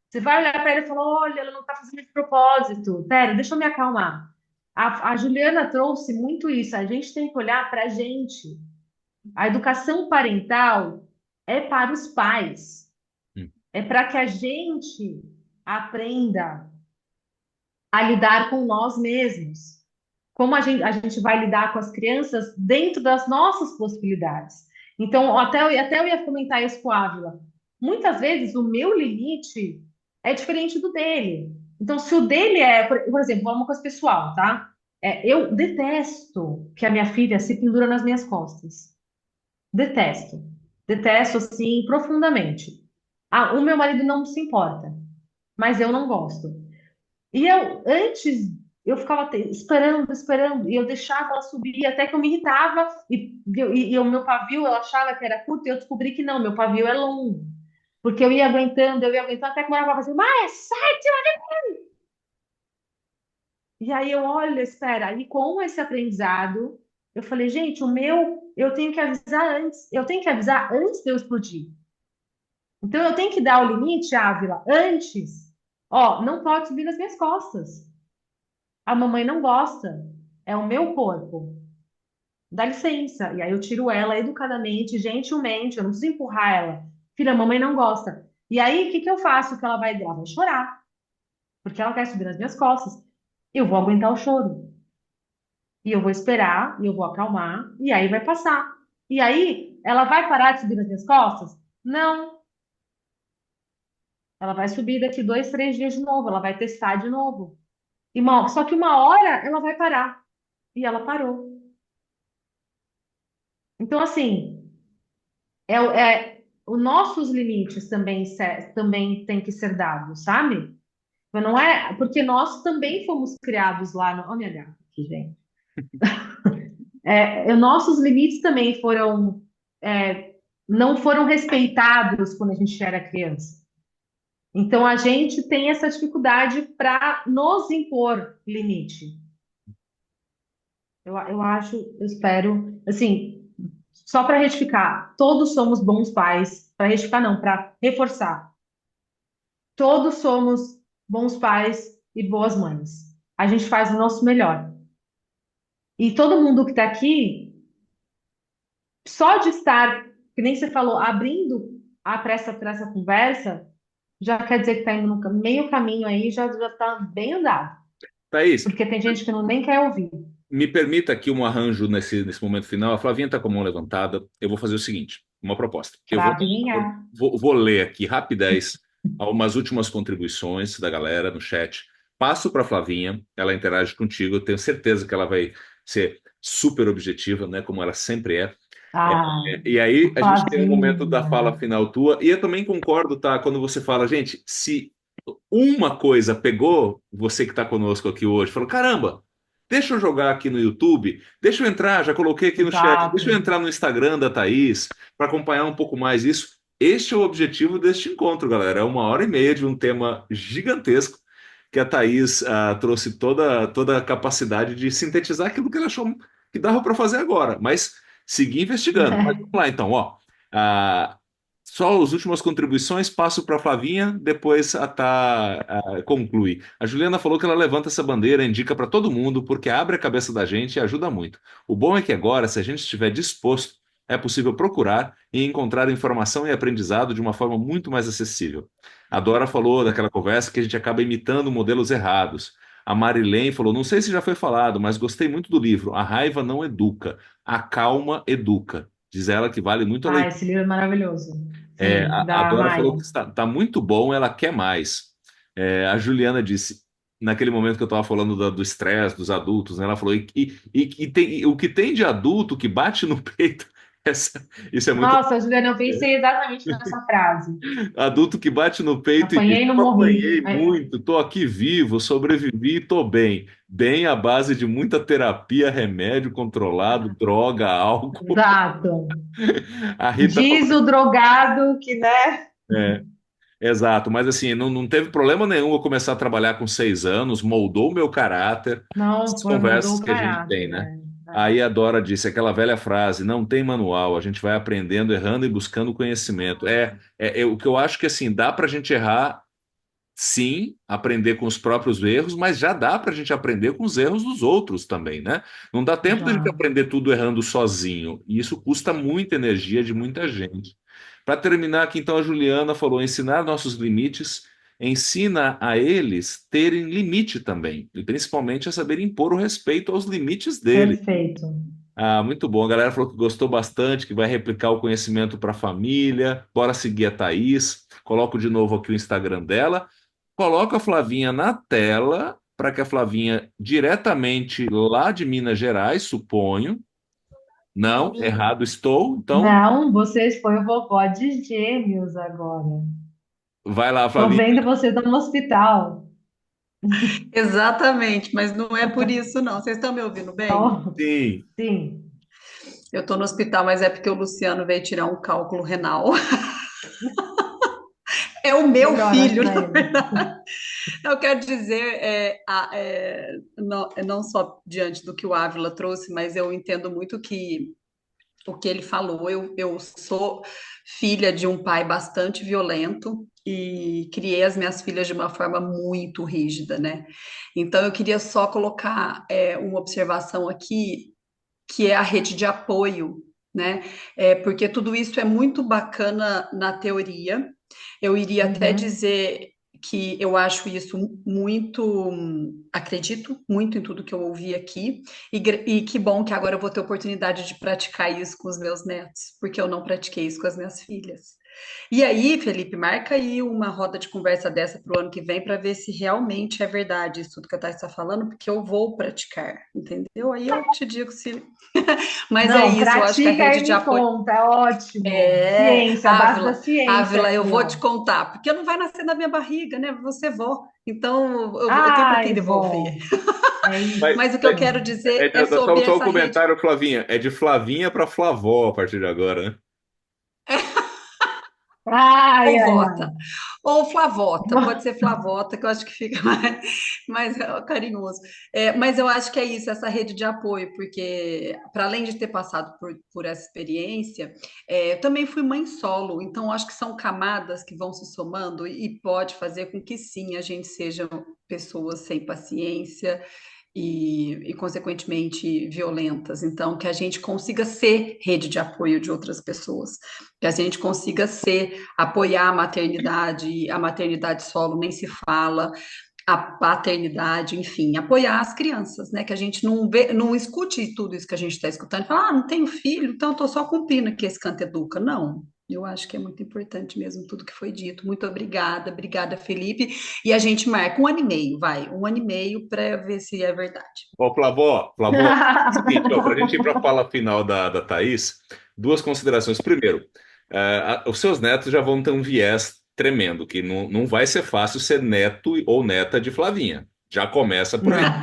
Você vai olhar para ela e falar, olha, ela não está fazendo de propósito. Pera, deixa eu me acalmar. A Juliana trouxe muito isso. A gente tem que olhar para a gente. A educação parental é para os pais. Hum. É para que a gente aprenda a lidar com nós mesmos. Como a gente vai lidar com as crianças dentro das nossas possibilidades. Então, até eu ia comentar isso com a Ávila. Muitas vezes o meu limite é diferente do dele. Então, se o dele por exemplo, uma coisa pessoal, tá? Eu detesto que a minha filha se pendura nas minhas costas. Detesto. Detesto, assim, profundamente. O meu marido não se importa, mas eu não gosto. E antes, eu ficava esperando, esperando, e eu deixava ela subir, até que eu me irritava, e o meu pavio, eu achava que era curto, e eu descobri que não, meu pavio é longo. Porque eu ia aguentando, até que uma hora ela falava assim, Maia, sai, tira. E aí eu, olha, espera, e com esse aprendizado, eu falei, gente, o meu eu tenho que avisar antes. Eu tenho que avisar antes de eu explodir. Então, eu tenho que dar o limite, Ávila, antes. Ó, não pode subir nas minhas costas. A mamãe não gosta. É o meu corpo. Dá licença. E aí eu tiro ela educadamente, gentilmente. Eu não preciso empurrar ela. Filha, a mamãe não gosta. E aí, o que que eu faço? Que ela vai chorar. Porque ela quer subir nas minhas costas. Eu vou aguentar o choro. E eu vou esperar, e eu vou acalmar, e aí vai passar. E aí, ela vai parar de subir nas minhas costas? Não. Ela vai subir daqui 2, 3 dias de novo, ela vai testar de novo. Só que uma hora ela vai parar. E ela parou. Então, assim, os nossos limites também têm que ser dados, sabe? Mas não é, porque nós também fomos criados lá no. Olha minha gata aqui, gente. Nossos limites também é, não foram respeitados quando a gente era criança. Então a gente tem essa dificuldade para nos impor limite. Eu acho, eu espero, assim, só para retificar, todos somos bons pais, para retificar não, para reforçar. Todos somos bons pais e boas mães. A gente faz o nosso melhor. E todo mundo que está aqui, só de estar, que nem você falou, abrindo a para essa conversa, já quer dizer que está indo no meio caminho aí, já está bem andado. Thaís, Porque tem gente que não nem quer ouvir. me permita aqui um arranjo nesse momento final. A Flavinha está com a mão levantada. Eu vou fazer o seguinte, uma proposta. Flavinha. Vou ler aqui rapidez algumas últimas contribuições da galera no chat. Passo para a Flavinha, ela interage contigo. Eu tenho certeza que ela vai ser super objetiva, né, como ela sempre é. Ah, E aí a gente tem o momento da fala Flavinha. final tua. E eu também concordo, tá, quando você fala, gente, se uma coisa pegou você que está conosco aqui hoje, falou: caramba, deixa eu jogar aqui no YouTube, deixa eu entrar, já coloquei aqui no chat, deixa eu Exato. entrar no Instagram da Thaís para acompanhar um pouco mais isso. Este é o objetivo deste encontro, galera. É 1 hora e meia de um tema gigantesco que a Thaís trouxe toda a capacidade de sintetizar aquilo que ela achou que dava para fazer agora, mas seguir investigando. Mas vamos lá, então, ó. Ah, só as últimas contribuições, passo para a Flavinha, depois a Tá conclui. A Juliana falou que ela levanta essa bandeira, indica para todo mundo, porque abre a cabeça da gente e ajuda muito. O bom é que agora, se a gente estiver disposto, é possível procurar e encontrar informação e aprendizado de uma forma muito mais acessível. A Dora falou daquela conversa que a gente acaba imitando modelos errados. A Marilene falou: não sei se já foi falado, mas gostei muito do livro. A raiva não educa, a calma educa. Diz ela que vale muito a Ah, leitura. esse livro é maravilhoso. Sim, A da Dora Maia. falou que tá muito bom, ela quer mais. A Juliana disse, naquele momento que eu estava falando do estresse dos adultos, né, ela falou: o que tem de adulto que bate no peito, isso é muito. Nossa, Juliana, eu pensei exatamente nessa frase. Adulto que bate no peito e diz: Apanhei e não eu morri. apanhei muito, tô aqui vivo, sobrevivi e tô bem. Bem à base de muita terapia, remédio controlado, droga, álcool. Exato. A Rita Diz o drogado que, né? falou. Exato, mas assim, não teve problema nenhum eu começar a trabalhar com 6 anos, moldou o meu caráter, Não essas foi, mudou conversas o que a gente tem, caráter, né? né? Aí a Dora disse aquela velha frase: não tem manual, a gente vai aprendendo, errando e buscando conhecimento. É o que eu acho que assim, dá para a gente errar, sim, aprender com os próprios erros, mas já dá para a gente aprender com os erros dos outros também, né? Não dá tempo da gente Já. aprender tudo errando sozinho, e isso custa muita energia de muita gente. Para terminar aqui, então, a Juliana falou: ensinar nossos limites ensina a eles terem limite também, e principalmente a saber impor o respeito aos limites deles. Perfeito. Ah, muito bom. A galera falou que gostou bastante, que vai replicar o conhecimento para a família. Bora seguir a Thaís. Coloco de novo aqui o Instagram dela. Coloco a Flavinha na tela para que a Flavinha, diretamente lá de Minas Gerais, suponho. Não, errado estou. Então, Não, você foi vovó de gêmeos agora. vai lá, Tô Flavinha. vendo você no hospital. Exatamente, mas não é por isso, não. Vocês estão me ouvindo bem? Então, Sim. sim. Eu estou no hospital, mas é porque o Luciano veio tirar um cálculo renal. É o meu Melhoras filho, para na ele. verdade. Eu quero dizer, não só diante do que o Ávila trouxe, mas eu entendo muito que o que ele falou. Eu sou filha de um pai bastante violento e criei as minhas filhas de uma forma muito rígida, né? Então, eu queria só colocar uma observação aqui, que é a rede de apoio, né? Porque tudo isso é muito bacana na teoria. Eu iria até Uhum. dizer que eu acho isso muito, acredito muito em tudo que eu ouvi aqui, e que bom que agora eu vou ter oportunidade de praticar isso com os meus netos, porque eu não pratiquei isso com as minhas filhas. E aí, Felipe, marca aí uma roda de conversa dessa para o ano que vem para ver se realmente é verdade isso tudo que a Thais está falando, porque eu vou praticar, entendeu? Aí eu te digo se. Mas é Não, isso, eu acho que a pratica e rede de me apoio. conta, é ótimo. É, Ciência, a base da Ávila, ciência Ávila, eu aqui, vou te ó. contar, porque não vai nascer na minha barriga, né? Você vó. Então, eu tenho para quem Ai, devolver. vó, é Mas, Mas o que eu mas quero dizer é só, sobre só um essa rede. comentário, Flavinha. É de Flavinha para Flavó a partir de agora, né? Ai, Ou ai, vota, ai. ou Flavota, pode ser Flavota, que eu acho que fica mais carinhoso. Mas eu acho que é isso, essa rede de apoio, porque para além de ter passado por essa experiência, eu também fui mãe solo, então acho que são camadas que vão se somando e pode fazer com que sim, a gente seja pessoas sem paciência, consequentemente, violentas. Então, que a gente consiga ser rede de apoio de outras pessoas, que a gente consiga apoiar a maternidade solo nem se fala, a paternidade, enfim, apoiar as crianças, né? Que a gente não escute tudo isso que a gente está escutando e fala, não tenho filho, então estou só cumprindo aqui esse canto educa. Não. Eu acho que é muito importante mesmo tudo que foi dito. Muito obrigada, obrigada, Felipe. E a gente marca 1 ano e meio, vai, 1 ano e meio para ver se é verdade. Ó, Flavó, seguinte, ó, para a gente ir para a fala final da Thaís, duas considerações. Primeiro, os seus netos já vão ter um viés tremendo, que não vai ser fácil ser neto ou neta de Flavinha. Já começa por aí. Não,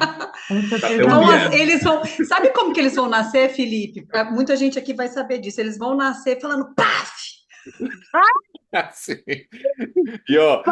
com Já tem certeza um Então, viés. não. eles vão. Sabe como que eles vão nascer, Felipe? Muita gente aqui vai saber disso. Eles vão nascer falando paf! Assim. E ó,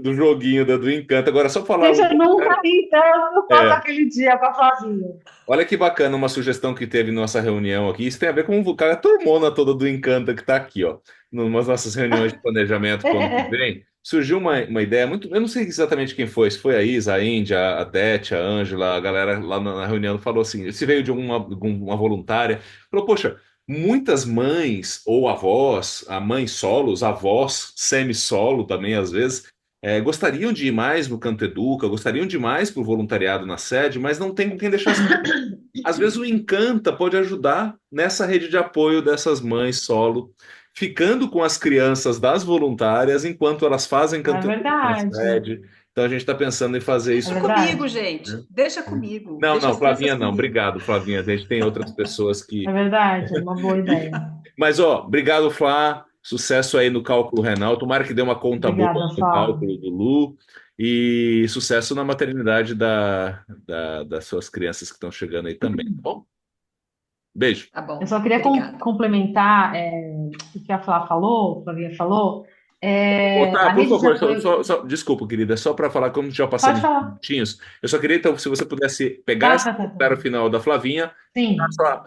do joguinho do Encanto. Agora, só falar Gente, um. eu nunca ri tanto quanto É, aquele dia com a Flavinha. olha que bacana uma sugestão que teve nossa reunião aqui. Isso tem a ver com o cara, a turmona toda do Encanta que está aqui, ó. Numas nossas reuniões de planejamento para o ano que vem, surgiu uma ideia muito. Eu não sei exatamente quem foi, se foi a Isa, a Índia, a Dete, a Ângela, a galera lá na reunião falou assim: se veio de uma voluntária, falou, poxa, muitas mães ou avós, a mãe solos, avós semi-solo também às vezes. Gostariam de ir mais no Canto Educa, gostariam de ir mais para o voluntariado na sede, mas não tem com quem deixar. Às vezes o Encanta pode ajudar nessa rede de apoio dessas mães solo, ficando com as crianças das voluntárias enquanto elas fazem É canto na verdade, sede. Então a gente está pensando em fazer é Deixa isso. comigo, verdade, gente. Deixa comigo. Não, Deixa não, as crianças Flavinha, não. comigo. Obrigado, Flavinha. A gente tem outras pessoas é que. verdade, é uma boa ideia. Mas, ó, obrigado, Flá. Sucesso aí no cálculo renal. Tomara que dê uma conta boa Obrigada, no Flávia. cálculo do Lu. E sucesso na maternidade das suas crianças que estão chegando aí também, tá bom? Beijo. Tá Eu bom. só queria Obrigada. complementar o que a Flá falou, a Flavinha falou. Ô, tá, A por rede de favor, apoio. desculpa, querida, só para falar, como já Pode passamos uns falar. minutinhos, eu só queria, então, se você pudesse pegar Tá, esse tá, tá, tá. comentário final da Flavinha, dar Sim.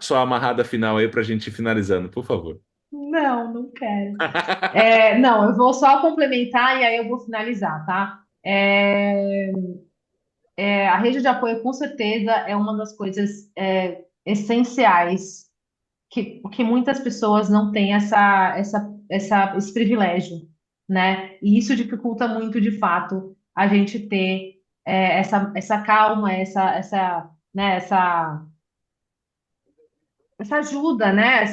sua amarrada final aí para a gente ir finalizando, por favor. Não, não quero. Não, eu vou só complementar e aí eu vou finalizar, tá? A rede de apoio, com certeza, é uma das coisas essenciais que muitas pessoas não têm esse privilégio, né? E isso dificulta muito, de fato, a gente ter essa calma, né, essa ajuda, né?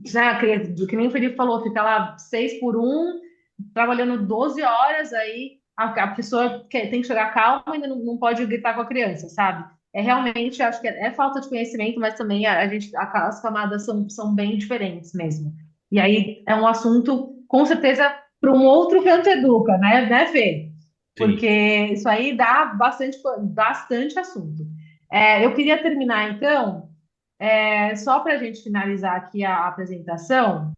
Já, que nem o Felipe falou, fica lá 6 por 1, trabalhando 12 horas, aí a pessoa tem que chegar calma e ainda não pode gritar com a criança, sabe? Realmente, acho que é falta de conhecimento, mas também as camadas são bem diferentes mesmo. E aí é um assunto, com certeza, para um outro canto educa, né, Fê? Sim. Porque isso aí dá bastante assunto. Eu queria terminar, então. Só para a gente finalizar aqui a apresentação,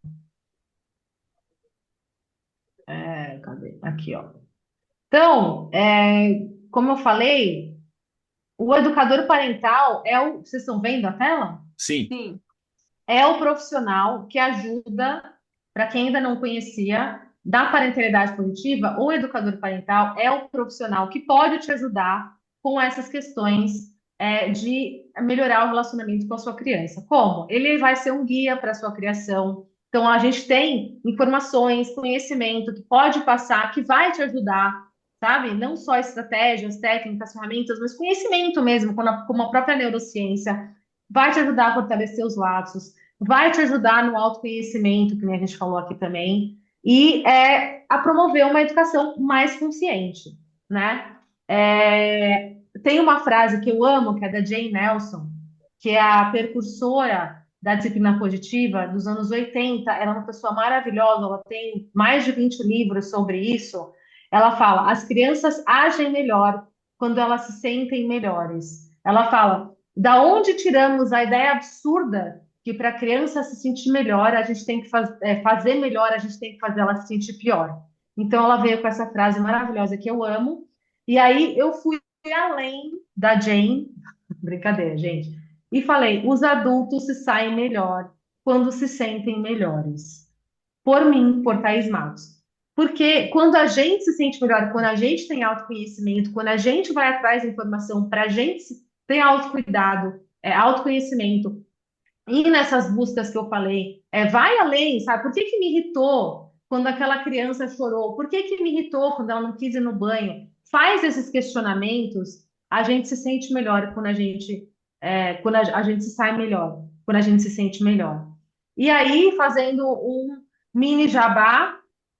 cadê? Aqui, ó. Então, como eu falei, o educador parental vocês estão vendo a tela? Sim. Sim. é o profissional que ajuda, para quem ainda não conhecia, da parentalidade positiva, o educador parental é o profissional que pode te ajudar com essas questões de melhorar o relacionamento com a sua criança. Como? Ele vai ser um guia para a sua criação. Então, a gente tem informações, conhecimento que pode passar, que vai te ajudar, sabe? Não só estratégias, técnicas, ferramentas, mas conhecimento mesmo, como a própria neurociência vai te ajudar a fortalecer os laços, vai te ajudar no autoconhecimento, que nem a gente falou aqui também, e a promover uma educação mais consciente, né? Tem uma frase que eu amo, que é da Jane Nelson, que é a precursora da disciplina positiva dos anos 80. Ela é uma pessoa maravilhosa, ela tem mais de 20 livros sobre isso. Ela fala: as crianças agem melhor quando elas se sentem melhores. Ela fala: da onde tiramos a ideia absurda que para a criança se sentir melhor, a gente tem que fazer melhor, a gente tem que fazer ela se sentir pior. Então, ela veio com essa frase maravilhosa que eu amo. E aí, eu fui além da Jane, brincadeira, gente, e falei: os adultos se saem melhor quando se sentem melhores. Por mim, por Thaís Matos. Porque quando a gente se sente melhor, quando a gente tem autoconhecimento, quando a gente vai atrás da informação para a gente ter autocuidado, autoconhecimento, e nessas buscas que eu falei, vai além, sabe? Por que que me irritou quando aquela criança chorou? Por que que me irritou quando ela não quis ir no banho? Faz esses questionamentos, a gente se sente melhor quando a gente se sai melhor, quando a gente se sente melhor. E aí, fazendo um mini jabá,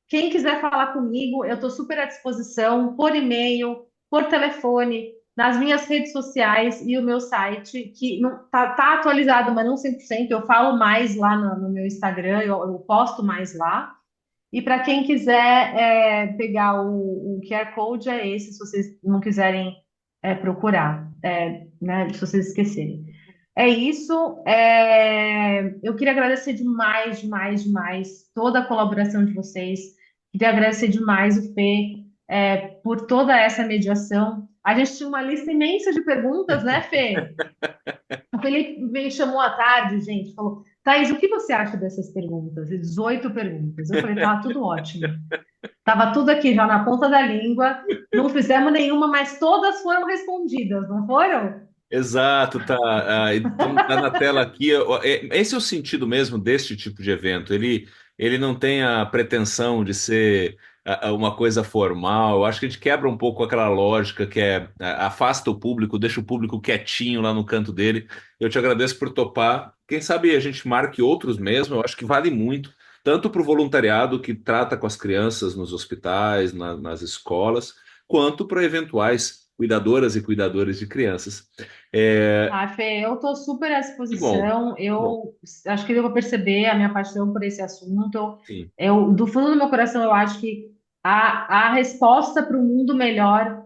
quem quiser falar comigo, eu estou super à disposição, por e-mail, por telefone, nas minhas redes sociais e o meu site, que não tá atualizado, mas não 100%. Eu falo mais lá no meu Instagram, eu posto mais lá. E para quem quiser pegar o QR Code, é esse, se vocês não quiserem procurar, né, se vocês esquecerem. É isso. Eu queria agradecer demais, demais, demais toda a colaboração de vocês. Queria agradecer demais o Fê por toda essa mediação. A gente tinha uma lista imensa de perguntas, né, Fê? O Felipe me chamou à tarde, gente, falou: Thaís, o que você acha dessas perguntas? E 18 perguntas. Eu falei: tava tudo ótimo. Tava tudo aqui já na ponta da língua. Não fizemos nenhuma, mas todas foram respondidas, não foram? Exato, tá. Então, tá na tela aqui. Esse é o sentido mesmo deste tipo de evento. Ele não tem a pretensão de ser uma coisa formal. Eu acho que a gente quebra um pouco aquela lógica que afasta o público, deixa o público quietinho lá no canto dele. Eu te agradeço por topar. Quem sabe a gente marque outros mesmo. Eu acho que vale muito, tanto para o voluntariado que trata com as crianças nos hospitais, nas escolas, quanto para eventuais cuidadoras e cuidadores de crianças. Fê, eu estou super à Que bom, disposição. que bom. Eu acho que deu para perceber a minha paixão por esse assunto. Sim. Do fundo do meu coração, eu acho que a resposta para um mundo melhor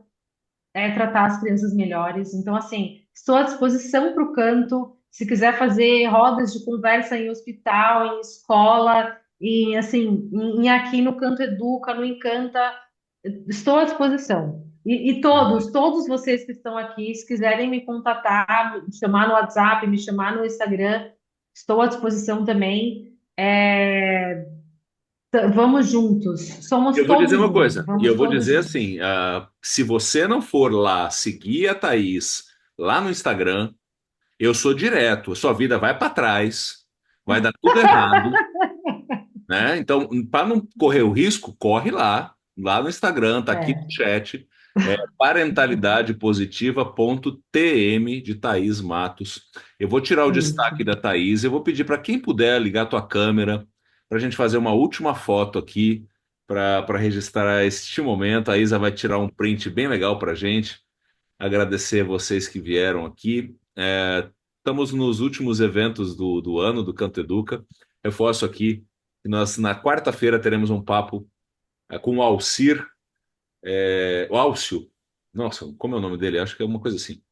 é tratar as crianças melhores. Então, assim, estou à disposição para o canto. Se quiser fazer rodas de conversa em hospital, em escola, assim, aqui no Canto Educa, no Encanta, estou à disposição. E todos vocês que estão aqui, se quiserem me contatar, me chamar no WhatsApp, me chamar no Instagram, estou à disposição também. Vamos juntos. Somos Eu vou todo dizer uma mundo. coisa, e Vamos eu vou todos dizer juntos. assim, se você não for lá seguir a Thaís lá no Instagram, eu sou direto, a sua vida vai para trás, vai dar tudo errado, né? Então, para não correr o risco, corre lá no Instagram, tá aqui no É. chat, parentalidadepositiva.tm de Thaís Matos. Eu vou tirar o Isso. destaque da Thaís, eu vou pedir para quem puder ligar a tua câmera para a gente fazer uma última foto aqui para registrar este momento. A Isa vai tirar um print bem legal para a gente. Agradecer vocês que vieram aqui. Estamos nos últimos eventos do ano do Canto Educa. Reforço aqui que nós, na quarta-feira, teremos um papo com o Alcir, o Álcio. Nossa, como é o nome dele? Acho que é uma coisa assim.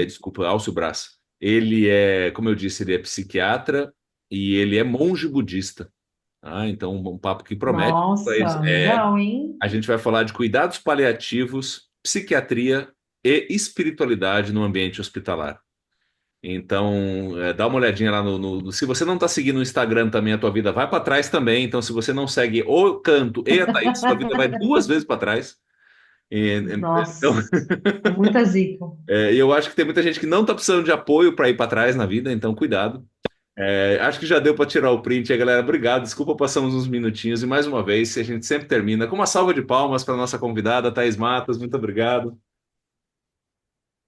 Desculpa, Álcio Brás. Ele como eu disse, ele é psiquiatra e ele é monge budista. Então, um papo que promete. Nossa, legal, hein? A gente vai falar de cuidados paliativos, psiquiatria e espiritualidade no ambiente hospitalar. Então, dá uma olhadinha lá se você não está seguindo o Instagram também, a tua vida vai para trás também. Então, se você não segue o Canto e a Thaís, sua vida vai duas vezes para trás. Então, Nossa, é muita zica. e eu acho que tem muita gente que não está precisando de apoio para ir para trás na vida, então cuidado. Acho que já deu para tirar o print aí, galera. Obrigado. Desculpa, passamos uns minutinhos. E mais uma vez, a gente sempre termina com uma salva de palmas para nossa convidada, Thaís Matos. Muito obrigado.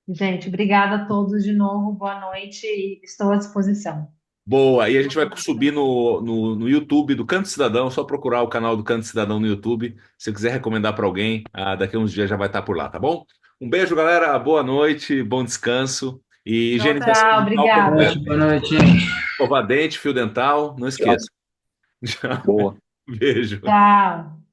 Gente, obrigada a todos de novo. Boa noite e estou à disposição. Boa. E a gente vai subir no YouTube do Canto Cidadão. Só procurar o canal do Canto Cidadão no YouTube. Se você quiser recomendar para alguém, daqui a uns dias já vai estar por lá, tá bom? Um beijo, galera. Boa noite, bom descanso. E higienização Tchau, dental Boa obrigada. completa. noite, boa noite, gente. Escovar dente, fio dental, não Tchau. esqueça. Boa. Beijo. Tchau.